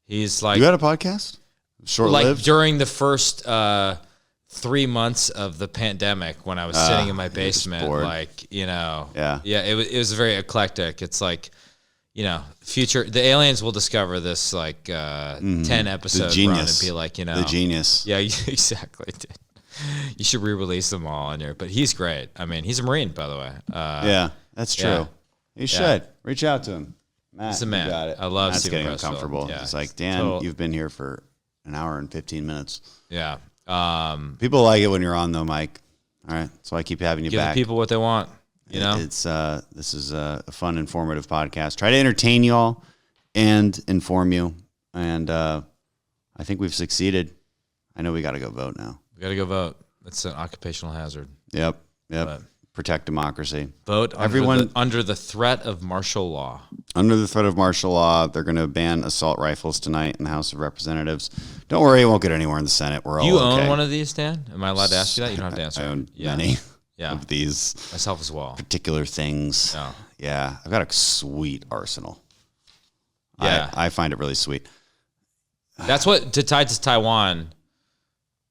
He's like, you had a podcast? Short-lived? Like during the first 3 months of the pandemic, when I was sitting in my basement, like, you know, it was very eclectic. It's like, you know, the aliens will discover this like 10 episode run and be like, you know, the genius. Yeah, exactly. You should re-release them all on there. But he's great. I mean, he's a Marine, by the way. Yeah, that's true. Yeah. You should reach out to him. Matt, he's a man. You got it. I love Matt's Stephen getting Pressfield. uncomfortable. Yeah. It's like, Dan, you've been here for an hour and 15 minutes. Yeah. People like it when you're on, though, Mike. All right, so I keep having you give back. the people what they want. You know, it's this is a fun, informative podcast. Try to entertain y'all and inform you, and I think we've succeeded. I know we got to go vote now. We got to go vote. It's an occupational hazard. Yep. But protect democracy. Vote everyone under the threat of martial law. Under the threat of martial law, they're going to ban assault rifles tonight in the House of Representatives. Don't worry, it won't get anywhere in the Senate. We're all You okay. own one of these, Dan? Am I allowed to ask you that? You don't have to answer. I own many. Yeah. Of these myself as well. Particular things. Oh. Yeah. I've got a sweet arsenal. Yeah. I find it really sweet. That's what, to tie to Taiwan.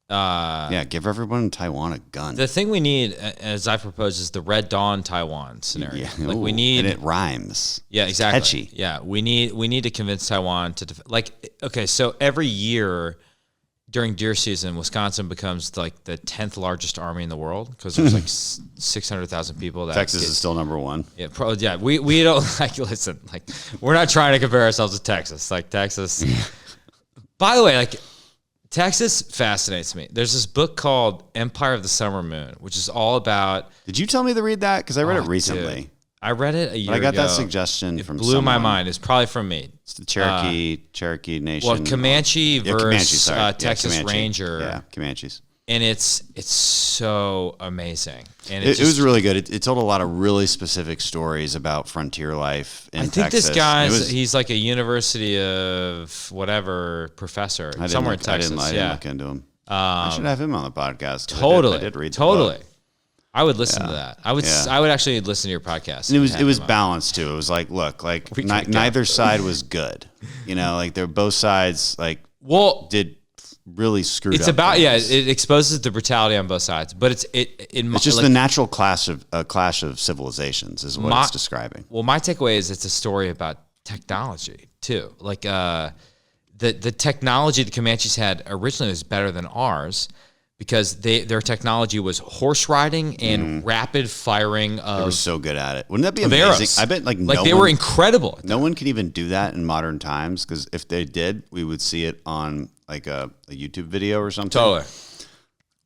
Give everyone in Taiwan a gun. The thing we need, as I propose, is the Red Dawn Taiwan scenario. Yeah. Like we need, and it rhymes. Yeah, exactly. It's catchy. Yeah, we need to convince Taiwan to okay. So every year during deer season, Wisconsin becomes like the 10th largest army in the world because there's like 600,000 people. Texas is still number one. Yeah, we don't listen. Like we're not trying to compare ourselves to Texas. Like Texas. By the way, like Texas fascinates me. There's this book called Empire of the Summer Moon, which is all about. Did you tell me to read that? Because I read it recently. Dude. I read it a year ago. I got that suggestion from blew someone. my mind. It's probably from me. It's the Cherokee Nation. Well, Comanche versus Texas Comanche. Ranger. Yeah, Comanches. And it's so amazing. And it was really good. It told a lot of really specific stories about frontier life in Texas. I think this guy, he's like a University of whatever professor somewhere in Texas. I didn't look into him. I should have him on the podcast. Totally. I did read the book. I would listen to that. I would actually listen to your podcast. And it was balanced too. It was like, look, like neither side was good. You know, like they're both sides did really screwed up. It's about things. it exposes the brutality on both sides, but it's just the natural clash of civilizations is what it's describing. Well, my takeaway is it's a story about technology too. Like the technology the Comanches had originally was better than ours. Because their technology was horse riding and rapid firing of. They were so good at it. Wouldn't that be amazing? Arrows. I bet they were incredible. No one can even do that in modern times. Because if they did, we would see it on like a YouTube video or something. Totally.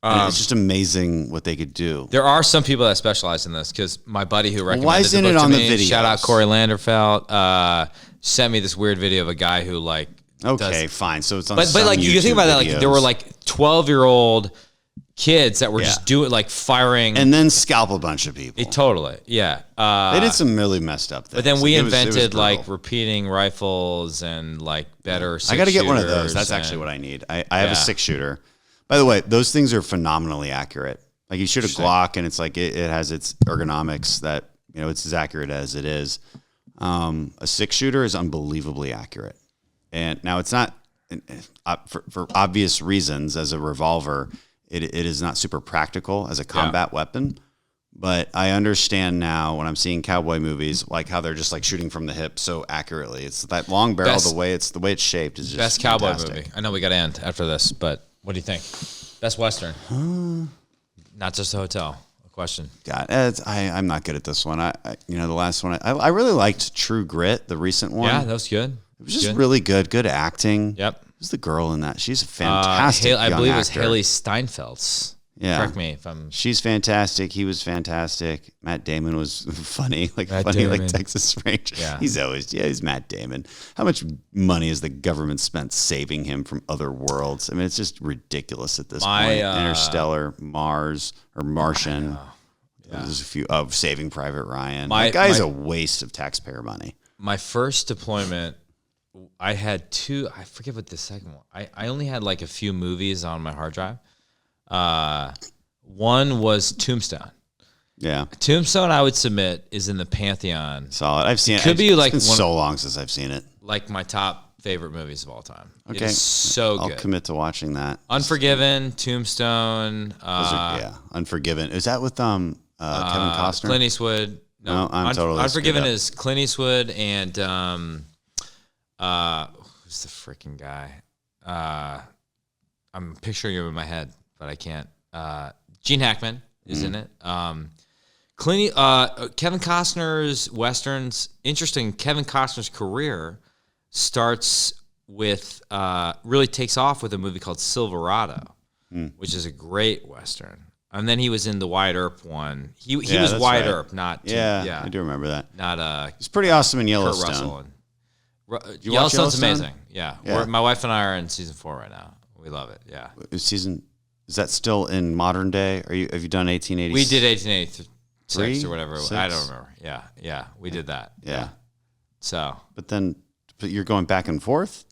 It's just amazing what they could do. There are some people that specialize in this. Because my buddy who recommended why isn't the book it on to the me, video? shout out Corey Landerfeld, sent me this weird video of a guy who like. Okay, fine. So it's on. But like YouTube you think about that, like there were like 12-year-old kids that were just doing like firing and then scalp a bunch of people. Totally, yeah. They did some really messed up things. But then we invented like repeating rifles and like better. I got to get one of those. That's actually what I need. I have a 6-shooter. By the way, those things are phenomenally accurate. Like you shoot a Glock and it's like it has its ergonomics that it's as accurate as it is. A 6-shooter is unbelievably accurate. And now it's not for obvious reasons. As a revolver, it is not super practical as a combat weapon. But I understand now when I'm seeing cowboy movies, like how they're just like shooting from the hip so accurately. It's that long barrel, the way it's shaped is just best cowboy fantastic. movie. I know we got to end after this, but what do you think? Best Western, not just a hotel. A question. God, I'm not good at this one. The last one I really liked True Grit, the recent one. Yeah, that was good. It was just really good. Good acting. Yep. Who's the girl in that? She's a fantastic I young believe it was actor. Haley Steinfeld. Yeah. Correct me if I'm... She's fantastic. He was fantastic. Matt Damon was funny, like Texas Ranger. Yeah. He's Matt Damon. How much money has the government spent saving him from other worlds? I mean, it's just ridiculous at this point. Interstellar, Mars, or Martian. There's a few of Saving Private Ryan. That guy's a waste of taxpayer money. My first deployment, I had two. I forget what the second one. I only had like a few movies on my hard drive. One was Tombstone. Yeah, Tombstone, I would submit, is in the pantheon. Solid. I've seen it. Could be like it's been so long since I've seen it. Like my top favorite movies of all time. Okay, it is so good. I'll commit to watching that. Unforgiven, Tombstone. Unforgiven. Is that with Kevin Costner? Clint Eastwood. No, I'm totally Unforgiven is Clint Eastwood and who's the freaking guy? I'm picturing him in my head, but I can't. Gene Hackman is in it. Kevin Costner's Westerns. Interesting. Kevin Costner's career starts with really takes off with a movie called Silverado, which is a great Western. And then he was in the Wyatt Earp one. He was Wyatt Earp, not I do remember that. Not He's pretty awesome in Kurt Yellowstone. Russell. Yellowstone's amazing. Yeah. My wife and I are in season 4 right now. We love it. Yeah. Is that still in modern day? Have you done 1886? We did 1886 or whatever. I don't remember. Yeah. We did that. Yeah. So. But you're going back and forth.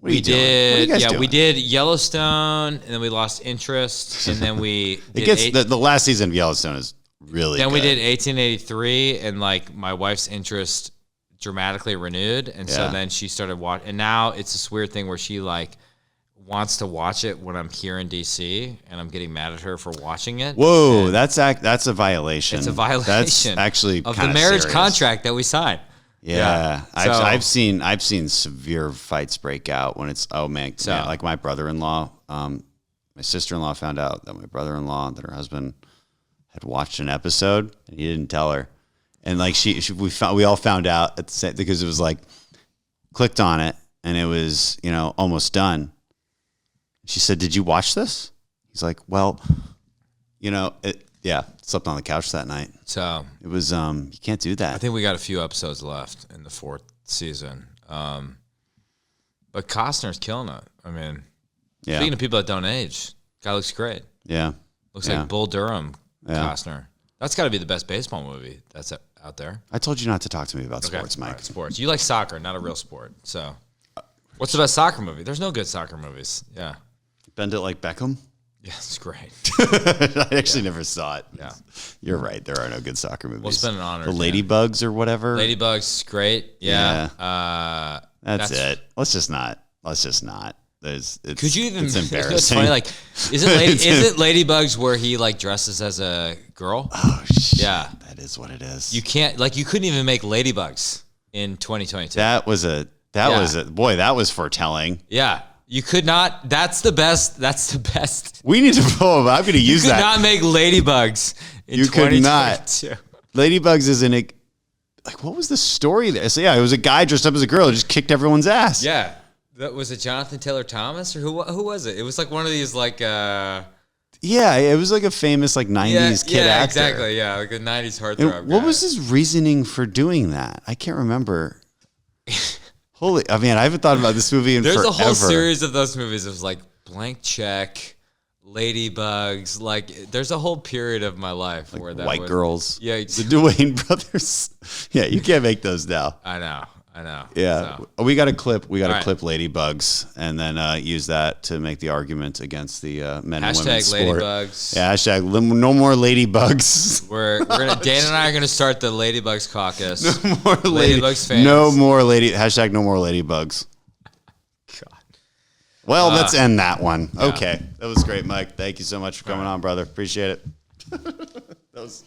We did Yellowstone, and then we lost interest, and then we did the last season of Yellowstone is really then good. we did 1883, and like my wife's interest dramatically renewed, and so then she started watching, and now it's this weird thing where she like wants to watch it when I'm here in DC, and I'm getting mad at her for watching it. Whoa, that's a violation. It's a violation. That's actually of the marriage contract that we signed. Yeah. I've seen severe fights break out when it's man, like my brother-in-law, my sister-in-law found out that my brother-in-law, that her husband had watched an episode and he didn't tell her, and like we all found out at the same, because it was like clicked on it and it was almost done. She said, "Did you watch this?" He's like, "Well, slept on the couch that night." So it was you can't do that. I think we got a few episodes left in the 4th season. But Costner's killing it. I mean, speaking of people that don't age, guy looks great. Yeah. Looks like Bull Durham Costner. That's got to be the best baseball movie that's out there. I told you not to talk to me about sports, Mike. Right, sports. You like soccer, not a real sport. So what's the best soccer movie? There's no good soccer movies. Yeah. Bend It Like Beckham? Yeah, it's great. I actually never saw it. Yeah. You're right. There are no good soccer movies. Well, it's been an honor. The Ladybugs or whatever. Ladybugs, great. Yeah. That's it. Let's just not. Could you even? It's embarrassing. It's funny. Like, isn't Ladybugs where he like dresses as a girl? Oh shit. Yeah. That is what it is. You can't you couldn't even make Ladybugs in 2022. That was that was foretelling. Yeah. You could not. That's the best. We need to I'm going to use that. You could not make Ladybugs in 2022. You could not. Ladybugs is in it. Like, what was the story there? So, it was a guy dressed up as a girl who just kicked everyone's ass. Yeah. Was it Jonathan Taylor Thomas or who was it? It was like one of these like. Yeah, it was like a famous like 90s kid actor. Yeah, exactly. Yeah, like a 90s heartthrob. What was his reasoning for doing that? I can't remember. I haven't thought about this movie in forever. There's a whole series of those movies. It was like Blank Check, Ladybugs. Like, there's a whole period of my life where that White Girls. Yeah, the Dwayne brothers. Yeah, you can't make those now. I know. Yeah, so. We got to clip. Clip Ladybugs and then use that to make the argument against the men and women's sport. Ladybugs. Yeah, hashtag no more Ladybugs. We're gonna Dan and I are gonna start the Ladybugs caucus. No more Ladybugs fans. No more hashtag no more Ladybugs. God. Well, let's end that one. Yeah. Okay, that was great, Mike. Thank you so much for coming on, brother. Appreciate it. That was